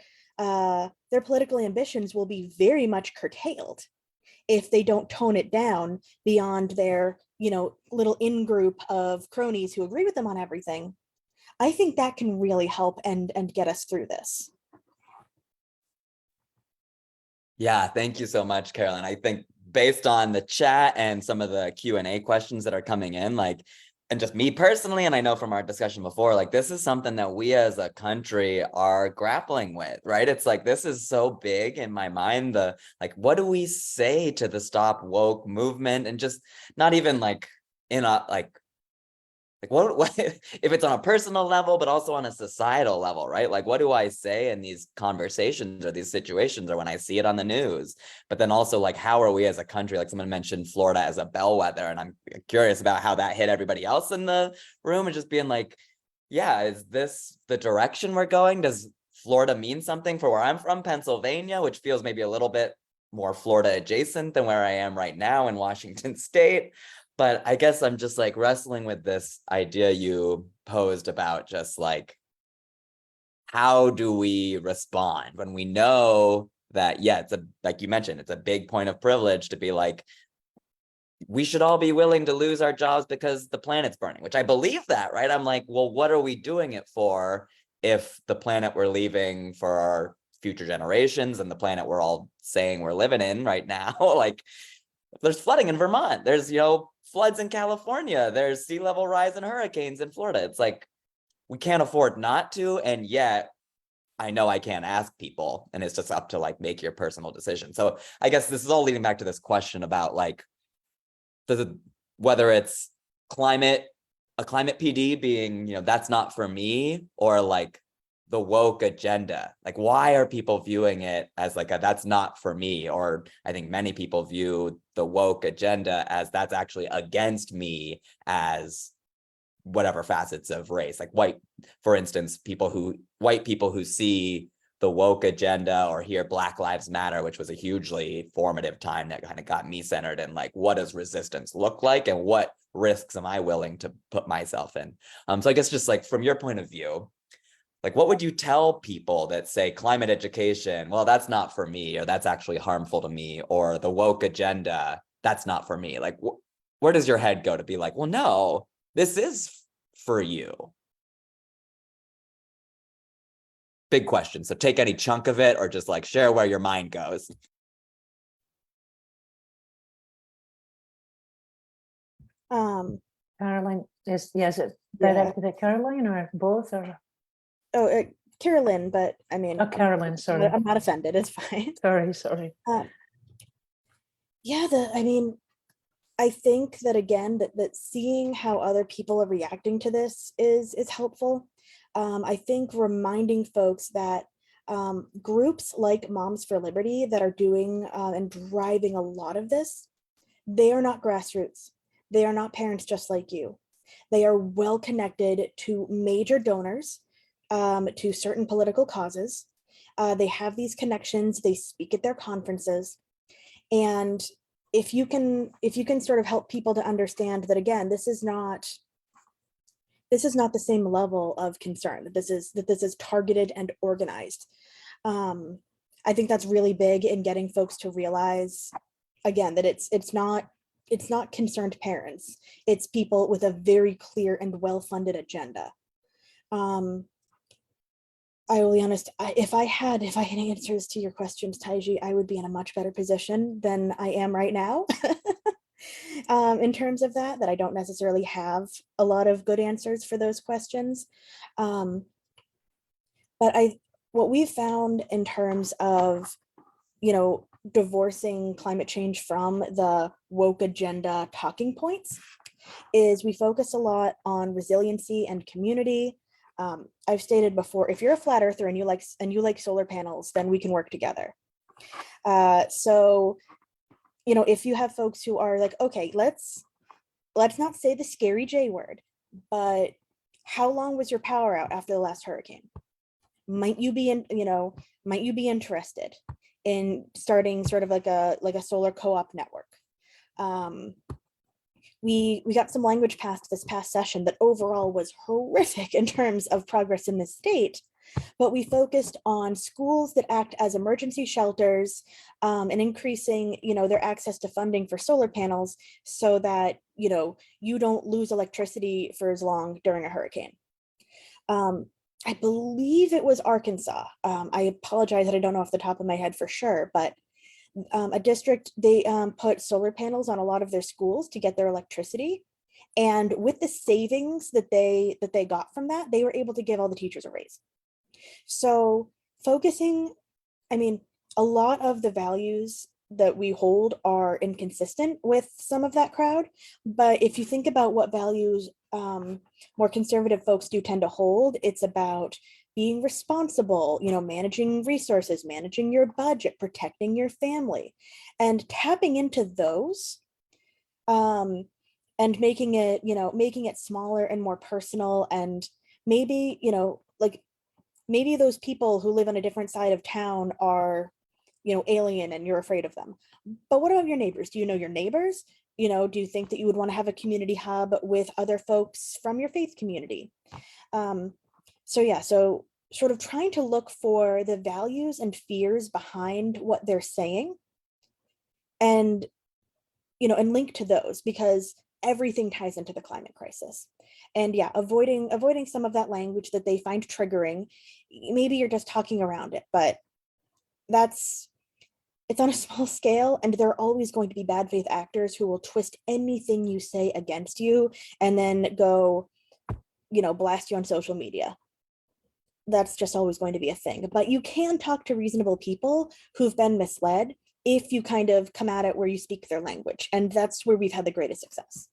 political ambitions will be very much curtailed if they don't tone it down beyond their, little in-group of cronies who agree with them on everything, I think that can really help and get us through this. Yeah, thank you so much, Karolyn. I think based on the chat and some of the Q&A questions that are coming in, and just me personally, and I know from our discussion before, this is something that we as a country are grappling with, right? It's this is so big in my mind, what do we say to the Stop Woke movement? And just not even in a, what if it's on a personal level, but also on a societal level, right? What do I say in these conversations or these situations, or when I see it on the news? But then also how are we as a country? Someone mentioned Florida as a bellwether, and I'm curious about how that hit everybody else in the room, and just being yeah, is this the direction we're going? Does Florida mean something for where I'm from, Pennsylvania, which feels maybe a little bit more Florida adjacent than where I am right now in Washington State? But I guess I'm just wrestling with this idea you posed about just how do we respond when we know that, yeah, it's like you mentioned, it's a big point of privilege to be we should all be willing to lose our jobs because the planet's burning, which I believe that, right? I'm well, what are we doing it for if the planet we're leaving for our future generations and the planet we're all saying we're living in right now, there's flooding in Vermont, there's, floods in California, there's sea level rise and hurricanes in Florida. It's we can't afford not to. And yet I know I can't ask people, and it's just up to make your personal decision. So I guess this is all leading back to this question about whether it's a climate PD being, that's not for me, or the woke agenda. Why are people viewing it as that's not for me? Or I think many people view the woke agenda as that's actually against me, as whatever facets of race, white, for instance, white people who see the woke agenda or hear Black Lives Matter, which was a hugely formative time that kind of got me centered in what does resistance look like and what risks am I willing to put myself in? So I guess just from your point of view, what would you tell people that say climate education, well, that's not for me, or that's actually harmful to me, or the woke agenda, that's not for me? Where does your head go to be well, no, this is for you? Big question. So take any chunk of it, or just share where your mind goes. Karolyn, is it directed at Karolyn or both, or? Karolyn, but I mean, Karolyn, sorry. I'm not offended. It's fine. Sorry. Yeah, I think that again, that seeing how other people are reacting to this is helpful. I think reminding folks that groups like Moms for Liberty that are doing and driving a lot of this, they are not grassroots. They are not parents just like you. They are well connected to major donors, to certain political causes. They have these connections, they speak at their conferences. And if you can sort of help people to understand that, again, this is not the same level of concern, that this is targeted and organized. I think that's really big in getting folks to realize, again, that it's not concerned parents. It's people with a very clear and well-funded agenda. I will be honest, if I had answers to your questions, Taiji, I would be in a much better position than I am right now. In terms of that I don't necessarily have a lot of good answers for those questions. But what we've found in terms of, divorcing climate change from the woke agenda talking points is we focus a lot on resiliency and community. I've stated before, if you're a flat earther and you like solar panels, then we can work together. So, if you have folks who are like, okay, let's not say the scary J word, but how long was your power out after the last hurricane? Might you be interested in starting sort of like a solar co-op network? We got some language passed this past session that overall was horrific in terms of progress in the state, but we focused on schools that act as emergency shelters, and increasing, their access to funding for solar panels so that, you don't lose electricity for as long during a hurricane. I believe it was Arkansas. I apologize that I don't know off the top of my head for sure, but a district, they put solar panels on a lot of their schools to get their electricity. And with the savings that they got from that, they were able to give all the teachers a raise. So focusing, a lot of the values that we hold are inconsistent with some of that crowd. But if you think about what values more conservative folks do tend to hold, it's about being responsible, managing resources, managing your budget, protecting your family, and tapping into those, and making it smaller and more personal. And maybe, maybe those people who live on a different side of town are, alien and you're afraid of them. But what about your neighbors? Do you know your neighbors? Do you think that you would want to have a community hub with other folks from your faith community? So sort of trying to look for the values and fears behind what they're saying, and and link to those, because everything ties into the climate crisis. And avoiding some of that language that they find triggering. Maybe you're just talking around it, but it's on a small scale, and there are always going to be bad faith actors who will twist anything you say against you and then go, blast you on social media. That's just always going to be a thing. But you can talk to reasonable people who've been misled if you kind of come at it where you speak their language. And that's where we've had the greatest success.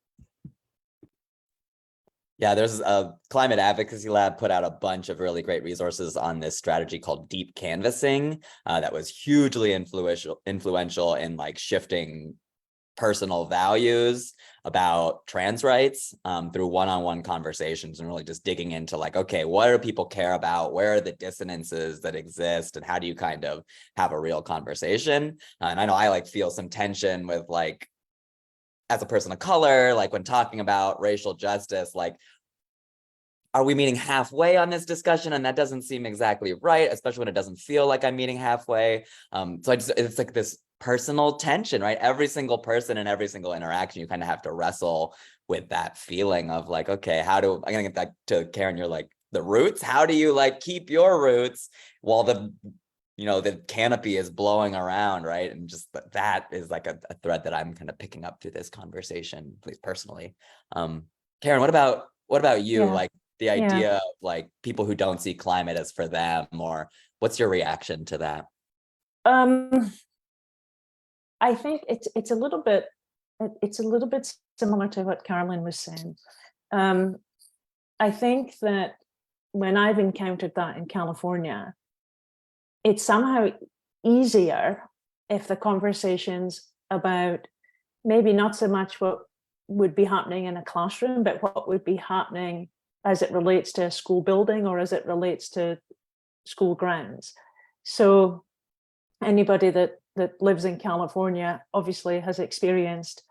Yeah, there's a Climate Advocacy Lab put out a bunch of really great resources on this strategy called deep canvassing that was hugely influential in like shifting personal values about trans rights through one-on-one conversations, and really just digging into like, okay, what do people care about? Where are the dissonances that exist? And how do you kind of have a real conversation? And I know I feel some tension with as a person of color, when talking about racial justice, are we meeting halfway on this discussion? And that doesn't seem exactly right, especially when it doesn't feel like I'm meeting halfway. So it's like this personal tension, right? Every single person and every single interaction, you kind of have to wrestle with that feeling of okay, I'm gonna get back to Karen, you're the roots. How do you keep your roots while the canopy is blowing around, right? And just that is a thread that I'm kind of picking up through this conversation, at least personally. Karen, what about you? Yeah. The idea of people who don't see climate as for them, or what's your reaction to that? I think it's a little bit similar to what Karolyn was saying. I think that when I've encountered that in California, it's somehow easier if the conversations about maybe not so much what would be happening in a classroom, but what would be happening as it relates to a school building or as it relates to school grounds. So anybody that lives in California obviously has experienced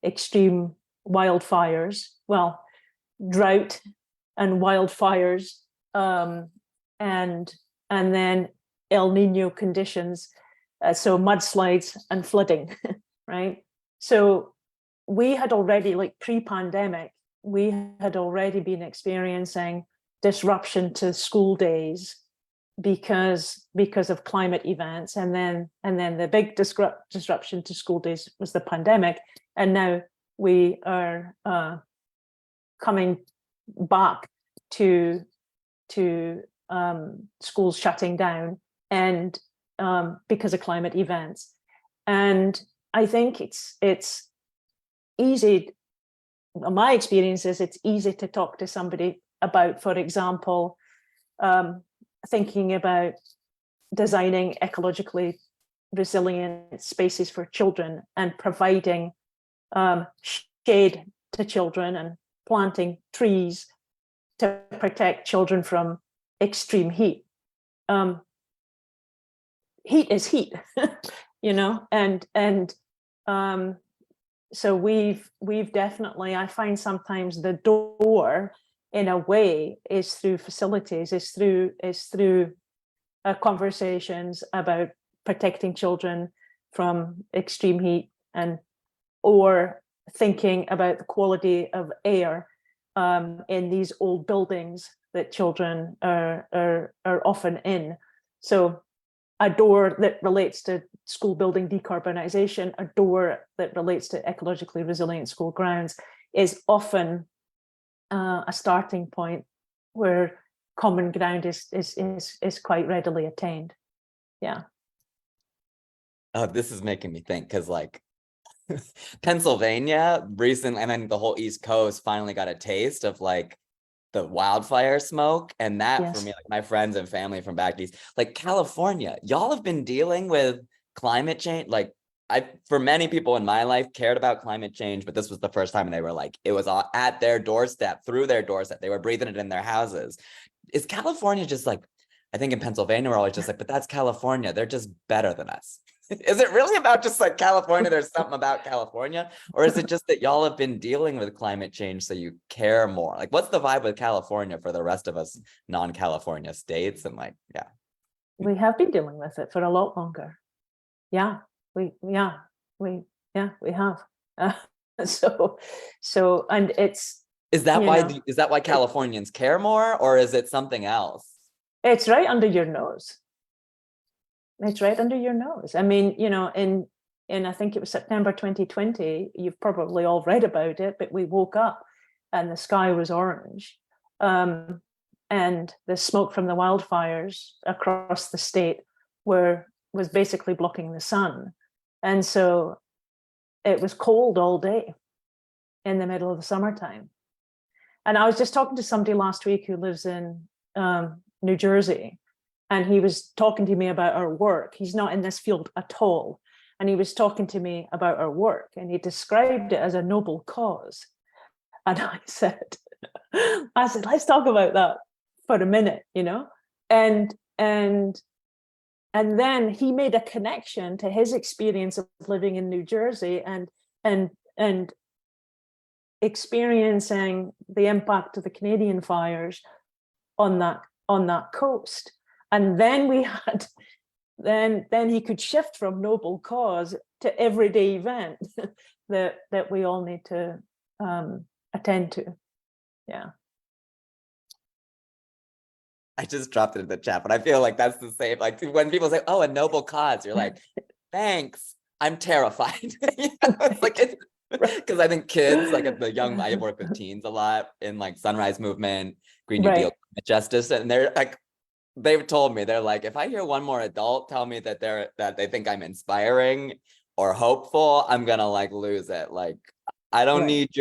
extreme wildfires, drought and wildfires, and then El Nino conditions, so mudslides and flooding, right? So we had already, like pre-pandemic, we had already been experiencing disruption to school days because of climate events, and then the big disruption to school days was the pandemic, and now we are coming back to schools shutting down, and because of climate events. And I think it's easy, my experience is it's easy to talk to somebody about, for example, thinking about designing ecologically resilient spaces for children and providing shade to children and planting trees to protect children from extreme heat. Heat is heat, you know, and so we've definitely, I find sometimes the door in a way is through facilities, is through conversations about protecting children from extreme heat, and or thinking about the quality of air in these old buildings that children are often in. So a door that relates to school building decarbonization, a door that relates to ecologically resilient school grounds is often a starting point where common ground is quite readily attained. Yeah. Oh, this is making me think, because like Pennsylvania recently, and then the whole East Coast finally got a taste of like the wildfire smoke, and that for Yes. me, like my friends and family from back east, like California, y'all have been dealing with climate change. Like for many people in my life cared about climate change, but this was the first time they were like, it was at their doorstep, through their doorstep, they were breathing it in their houses. Is California just like, I think in Pennsylvania, we're always just like, but that's California, they're just better than us. Is it really about just like California? There's something about California, or is it just that y'all have been dealing with climate change so you care more? Like, what's the vibe with California for the rest of us non-California states? And like, yeah, We have been dealing with it for a lot longer. Yeah, we have. So, and it's, is that you why know, is that why Californians care more, or is it something else? it's right under your nose. It's right under your nose. I mean, you know, in I think it was September 2020, you've probably all read about it, but we woke up and the sky was orange. And the smoke from the wildfires across the state was basically blocking the sun. And so it was cold all day in the middle of the summertime. And I was just talking to somebody last week who lives in New Jersey, and he was talking to me about our work. He's not in this field at all. And he was talking to me about our work, and he described it as a noble cause. And I said, let's talk about that for a minute, you know? And then he made a connection to his experience of living in New Jersey and experiencing the impact of the Canadian fires on that coast. And then we had, then he could shift from noble cause to everyday event that we all need to attend to. Yeah. I just dropped it in the chat, but I feel like that's the same. Like when people say, "Oh, a noble cause," you're like, "Thanks." I'm terrified. You know, it's like because I think kids, like at the young, I work with teens a lot in like Sunrise Movement, Green New Deal, climate justice, and they're like, they've told me, they're like, if I hear one more adult tell me that they think I'm inspiring or hopeful, I'm gonna like lose it. Like, I don't need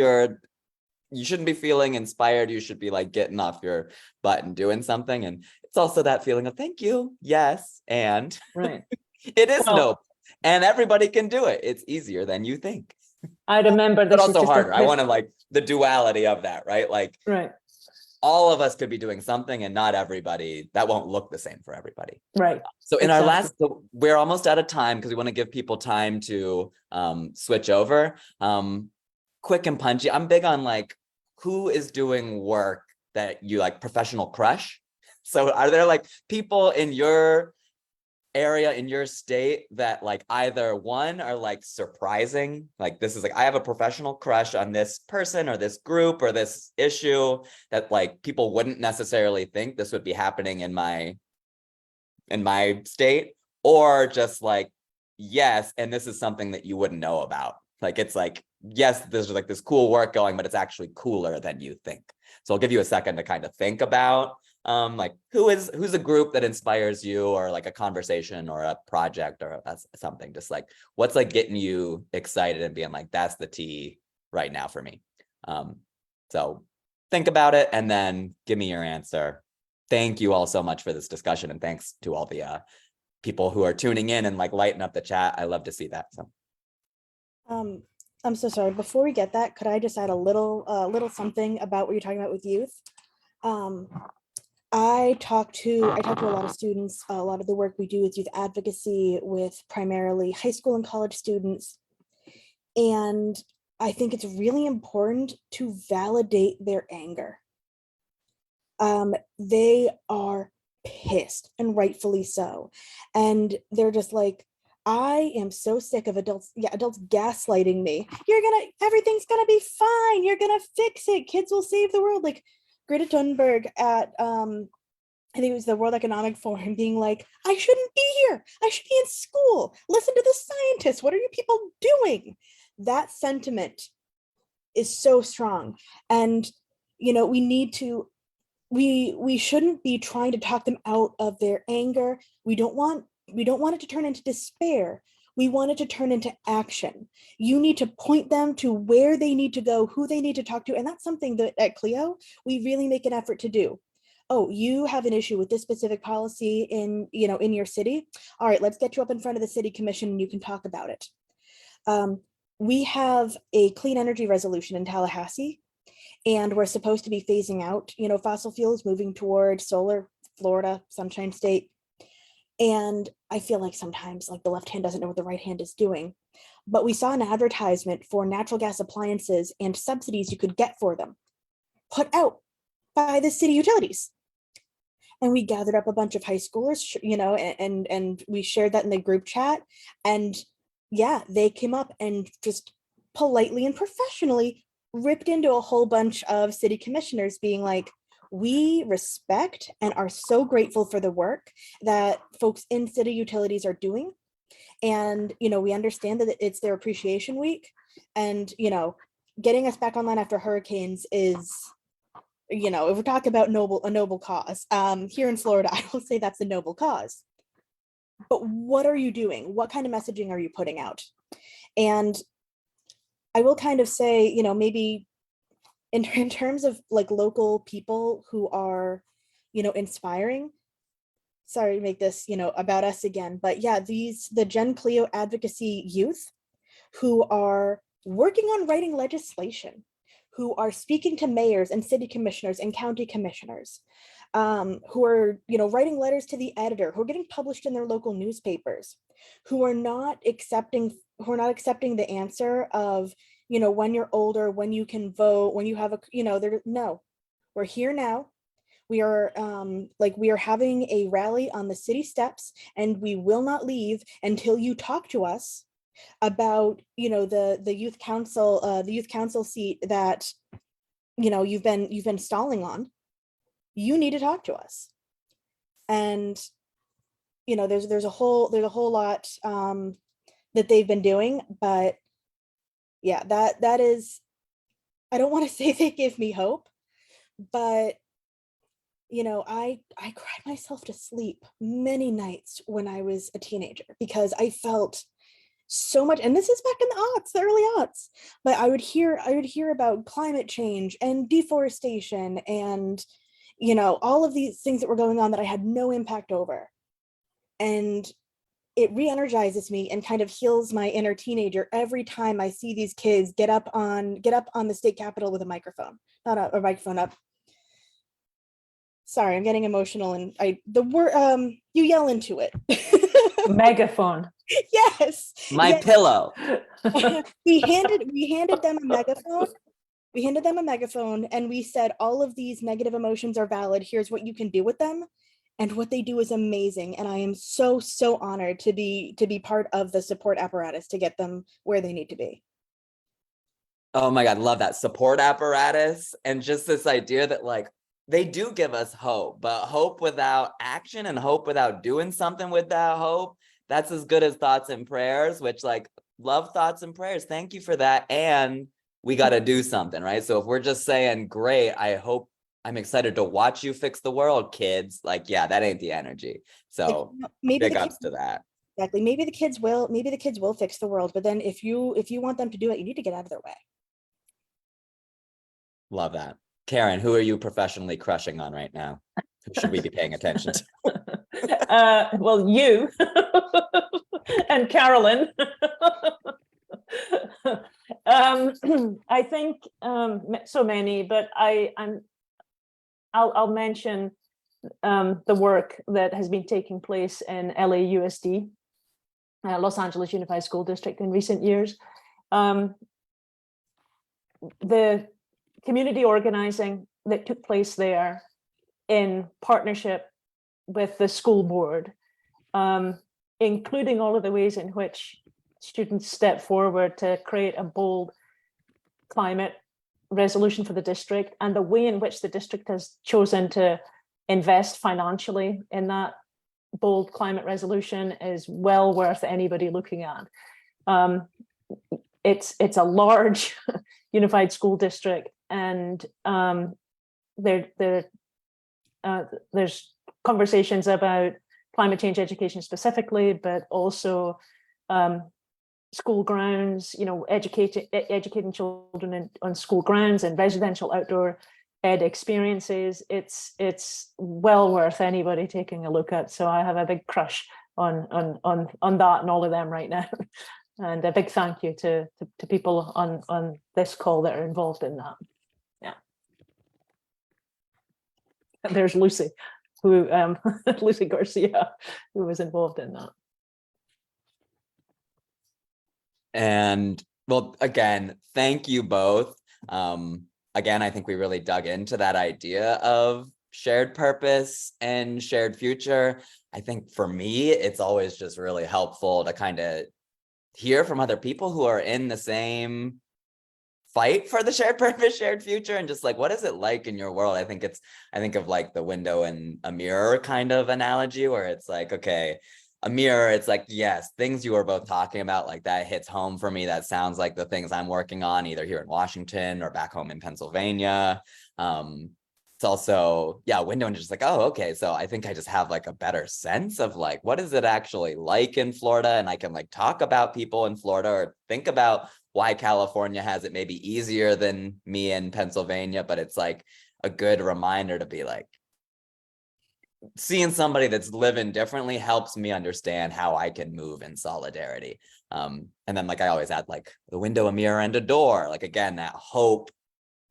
you shouldn't be feeling inspired. You should be like getting off your butt and doing something. And it's also that feeling of thank you. Yes. And it is noble. And everybody can do it. It's easier than you think. I remember this, but also harder. I want to like the duality of that, right? Like all of us could be doing something, and not everybody, that won't look the same for everybody. Right. So in our last, we're almost out of time because we want to give people time to switch over. Quick and punchy. I'm big on like, who is doing work that you like, professional crush? So are there like people in your area in your state that like either one are like surprising, like this is like I have a professional crush on this person or this group or this issue that like people wouldn't necessarily think this would be happening in my state, or just like, yes, and this is something that you wouldn't know about. Like it's like, yes, there's like this cool work going, but it's actually cooler than you think. So I'll give you a second to kind of think about like who's a group that inspires you, or like a conversation or a project or something, just like what's like getting you excited and being like, that's the tea right now for me. So think about it and then give me your answer. Thank you all so much for this discussion, and thanks to all the people who are tuning in and like lighting up the chat. I love to see that. So I'm so sorry. Before we get that, could I just add a little something about what you're talking about with youth? I talk to a lot of students. A lot of the work we do is youth advocacy with primarily high school and college students. And I think it's really important to validate their anger. They are pissed, and rightfully so. And they're just like, I am so sick of adults gaslighting me. Everything's gonna be fine. You're gonna fix it. Kids will save the world. Like Greta Thunberg at, I think it was the World Economic Forum, being like, I shouldn't be here. I should be in school. Listen to the scientists. What are you people doing? That sentiment is so strong. And, we need to, we shouldn't be trying to talk them out of their anger. We don't want it to turn into despair. We want it to turn into action. You need to point them to where they need to go, who they need to talk to. And that's something that at Clio, we really make an effort to do. Oh, you have an issue with this specific policy in your city. All right, let's get you up in front of the city commission and you can talk about it. We have a clean energy resolution in Tallahassee, and we're supposed to be phasing out, fossil fuels, moving toward solar, Florida, Sunshine State. And I feel like sometimes like the left hand doesn't know what the right hand is doing. But we saw an advertisement for natural gas appliances and subsidies you could get for them put out by the city utilities. And we gathered up a bunch of high schoolers, and we shared that in the group chat. And yeah, they came up and just politely and professionally ripped into a whole bunch of city commissioners being like, we respect and are so grateful for the work that folks in city utilities are doing. And, we understand that it's their appreciation week, and, getting us back online after hurricanes is, if we're talking about a noble cause, here in Florida, I will say that's a noble cause. But what are you doing? What kind of messaging are you putting out? And I will kind of say, maybe in terms of like local people who are, inspiring, sorry to make this, about us again, but yeah, the Gen Clio advocacy youth who are working on writing legislation, who are speaking to mayors and city commissioners and county commissioners, who are, writing letters to the editor, who are getting published in their local newspapers, who are not accepting the answer of, when you're older, when you can vote, when you have no, we're here now. We are we are having a rally on the city steps, and we will not leave until you talk to us about, the youth council seat that, you've been stalling on. You need to talk to us. And, there's a whole lot that they've been doing, but yeah, that is, I don't want to say they give me hope, but I cried myself to sleep many nights when I was a teenager because I felt so much, and this is back in the early aughts, but I would hear about climate change and deforestation and, all of these things that were going on that I had no impact over. And it re-energizes me and kind of heals my inner teenager every time I see these kids get up on the state capitol with a microphone, not a microphone up. Sorry, I'm getting emotional, and you yell into it. Megaphone. Yes. My pillow. we handed them a megaphone. We handed them a megaphone and we said, all of these negative emotions are valid. Here's what you can do with them. and what they do is amazing. And I am so, so honored to be part of the support apparatus to get them where they need to be. Oh my God, love that support apparatus. And just this idea that like, they do give us hope, but hope without action and hope without doing something with that hope, that's as good as thoughts and prayers, which like, love thoughts and prayers. Thank you for that. And we got to do something, right? So if we're just saying, great, I'm excited to watch you fix the world, kids. Like, yeah, that ain't the energy. So Maybe big the ups to that. exactly. Maybe the kids will fix the world, but then if you want them to do it, you need to get out of their way. Love that. Karen, who are you professionally crushing on right now? Who should we be paying attention to? Well, you and Karolyn. I think so many, but I'll mention the work that has been taking place in LAUSD, Los Angeles Unified School District, in recent years. The community organizing that took place there in partnership with the school board, including all of the ways in which students step forward to create a bold climate resolution for the district, and the way in which the district has chosen to invest financially in that bold climate resolution is well worth anybody looking at. It's a large unified school district, and there's conversations about climate change education specifically, but also school grounds, educating children on school grounds and residential outdoor ed experiences. It's well worth anybody taking a look at. So I have a big crush on that and all of them right now. And a big thank you to people on this call that are involved in that. Yeah. And there's Lucy, who Lucy Garcia, who was involved in that. And well, again, thank you both. Again, I think we really dug into that idea of shared purpose and shared future. I think for me, it's always just really helpful to kind of hear from other people who are in the same fight for the shared purpose, shared future, and just like, what is it like in your world? I think of like the window and a mirror kind of analogy, where it's like, okay, a mirror, it's like, yes, things you were both talking about, like that hits home for me. That sounds like the things I'm working on either here in Washington or back home in Pennsylvania. It's also, yeah, window and just like, oh, okay. So I think I just have like a better sense of like, what is it actually like in Florida? And I can like talk about people in Florida or think about why California has it maybe easier than me in Pennsylvania. But it's like a good reminder to be like, seeing somebody that's living differently helps me understand how I can move in solidarity. And then like I always add like the window, a mirror, and a door. Like again, that hope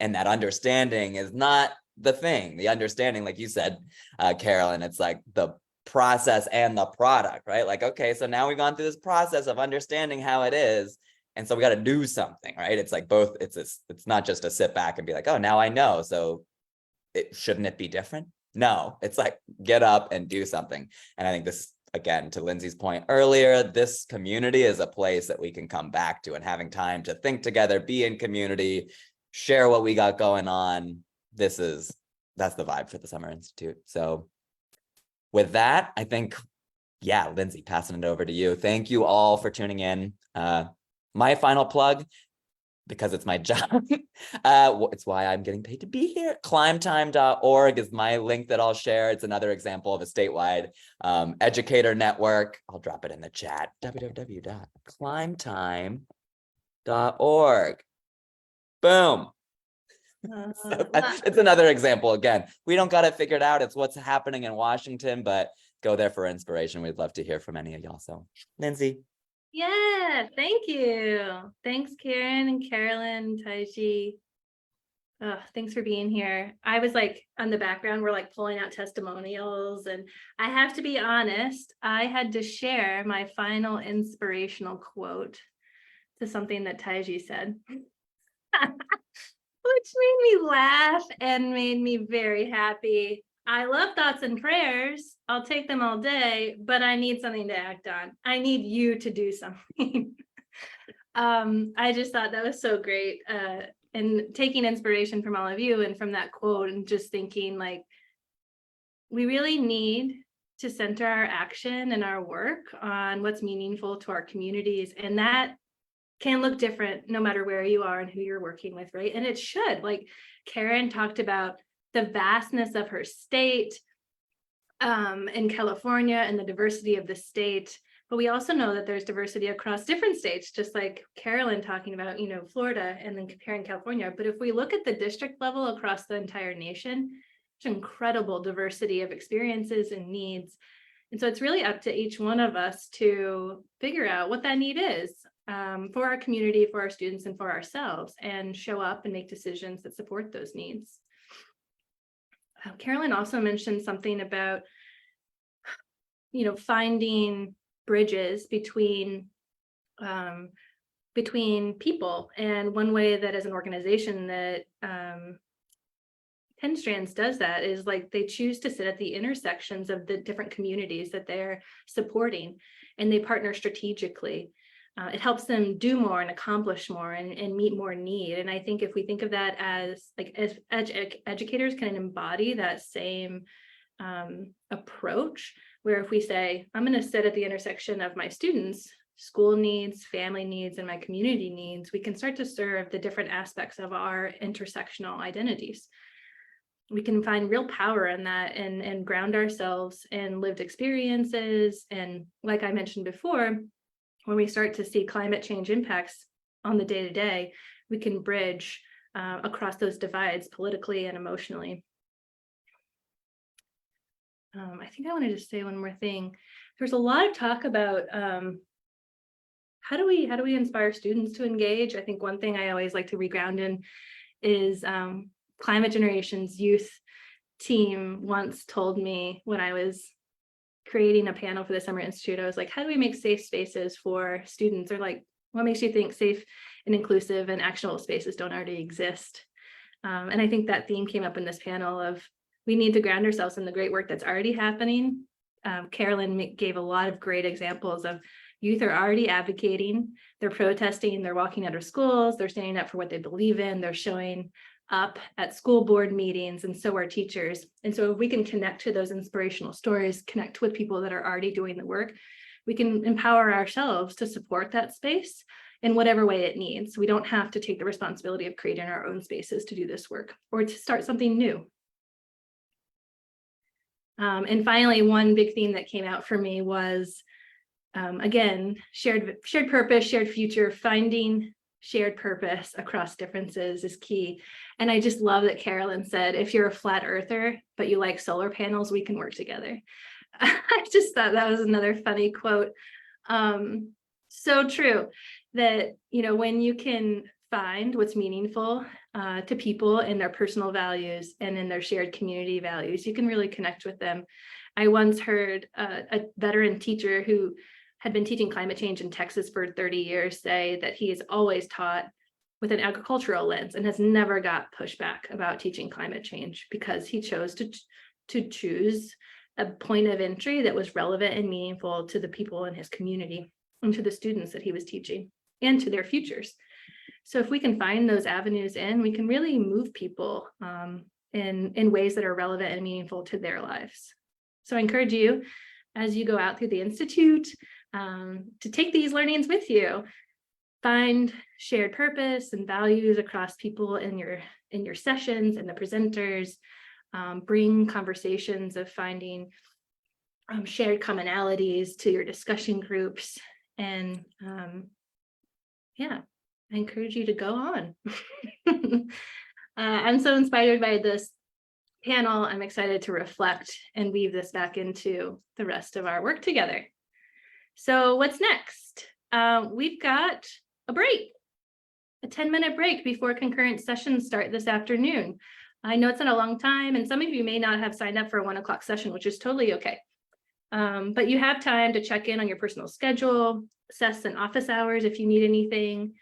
and that understanding is not the thing. The understanding, like you said, Karolyn, it's like the process and the product, right? Like, okay, so now we've gone through this process of understanding how it is. And so we got to do something, right? It's like both, it's not just to sit back and be like, oh, now I know. So shouldn't it be different? No, it's like get up and do something. And I think this, again, to Lindsay's point earlier, this community is a place that we can come back to, and having time to think together, be in community, share what we got going on. That's the vibe for the Summer Institute. So with that, I think, yeah, Lindsay, passing it over to you. Thank you all for tuning in. My final plug, because it's my job. It's why I'm getting paid to be here. Climbtime.org is my link that I'll share. It's another example of a statewide educator network. I'll drop it in the chat. www.climbtime.org. Boom. It's another example. Again, we don't got it figured out. It's what's happening in Washington, but go there for inspiration. We'd love to hear from any of y'all. So, Lindsay. Yeah, thank you. Thanks, Karen and Karolyn, Taiji. Thanks for being here. I was like on the background, we're like pulling out testimonials, and I have to be honest, I had to share my final inspirational quote to something that Taiji said, which made me laugh and made me very happy. I love thoughts and prayers. I'll take them all day, but I need something to act on. I need you to do something. I just thought that was so great. And taking inspiration from all of you and from that quote and just thinking like, we really need to center our action and our work on what's meaningful to our communities. And that can look different no matter where you are and who you're working with, right? And it should. Like Karen talked about the vastness of her state in California and the diversity of the state. But we also know that there's diversity across different states, just like Karolyn talking about, Florida and then comparing California. But if we look at the district level across the entire nation, there's incredible diversity of experiences and needs. And so it's really up to each one of us to figure out what that need is for our community, for our students, and for ourselves, and show up and make decisions that support those needs. Karolyn also mentioned something about, finding bridges between people. And one way that as an organization that Strands does that is like they choose to sit at the intersections of the different communities that they're supporting, and they partner strategically. It helps them do more and accomplish more and meet more need. And I think if we think of that as educators can embody that same approach, where if we say, I'm going to sit at the intersection of my students' school needs, family needs, and my community needs, we can start to serve the different aspects of our intersectional identities. We can find real power in that and ground ourselves in lived experiences. And like I mentioned before, when we start to see climate change impacts on the day-to-day, we can bridge across those divides politically and emotionally. I think I wanted to say one more thing. There's a lot of talk about how do we inspire students to engage? I think one thing I always like to reground in is Climate Generation's youth team once told me when I was creating a panel for the Summer Institute, I was like, how do we make safe spaces for students? Or like, what makes you think safe and inclusive and actionable spaces don't already exist? And I think that theme came up in this panel of we need to ground ourselves in the great work that's already happening. Karolyn gave a lot of great examples of youth are already advocating, they're protesting, they're walking out of schools, they're standing up for what they believe in, they're showing up at school board meetings, and so are teachers. And so if we can connect to those inspirational stories, connect with people that are already doing the work, we can empower ourselves to support that space in whatever way it needs. We don't have to take the responsibility of creating our own spaces to do this work or to start something new. And finally, one big theme that came out for me was, again, shared purpose, shared future, finding shared purpose across differences is key. And I just love that Karolyn said, if you're a flat earther, but you like solar panels, we can work together. I just thought that was another funny quote. So true that, when you can find what's meaningful to people in their personal values and in their shared community values, you can really connect with them. I once heard a veteran teacher who had been teaching climate change in Texas for 30 years say that he has always taught with an agricultural lens and has never got pushback about teaching climate change because he chose to choose a point of entry that was relevant and meaningful to the people in his community and to the students that he was teaching and to their futures. So if we can find those avenues in, we can really move people in ways that are relevant and meaningful to their lives. So I encourage you as you go out through the Institute to take these learnings with you. Find shared purpose and values across people in your sessions and the presenters. Bring conversations of finding shared commonalities to your discussion groups. And yeah, I encourage you to go on. I'm so inspired by this panel. I'm excited to reflect and weave this back into the rest of our work together. So what's next? We've got a break, a 10-minute break before concurrent sessions start this afternoon. I know it's not a long time, and some of you may not have signed up for a 1 o'clock session, which is totally okay. But you have time to check in on your personal schedule, assess an office hours if you need anything.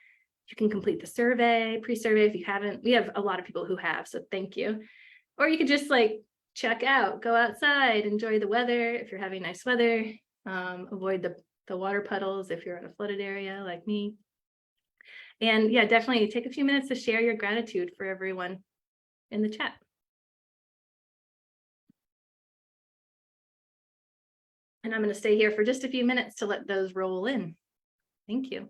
You can complete the survey, pre-survey if you haven't. We have a lot of people who have, so thank you. Or you could just check out, go outside, enjoy the weather if you're having nice weather, avoid the water puddles if you're in a flooded area like me. And yeah, definitely take a few minutes to share your gratitude for everyone in the chat. And I'm going to stay here for just a few minutes to let those roll in. Thank you.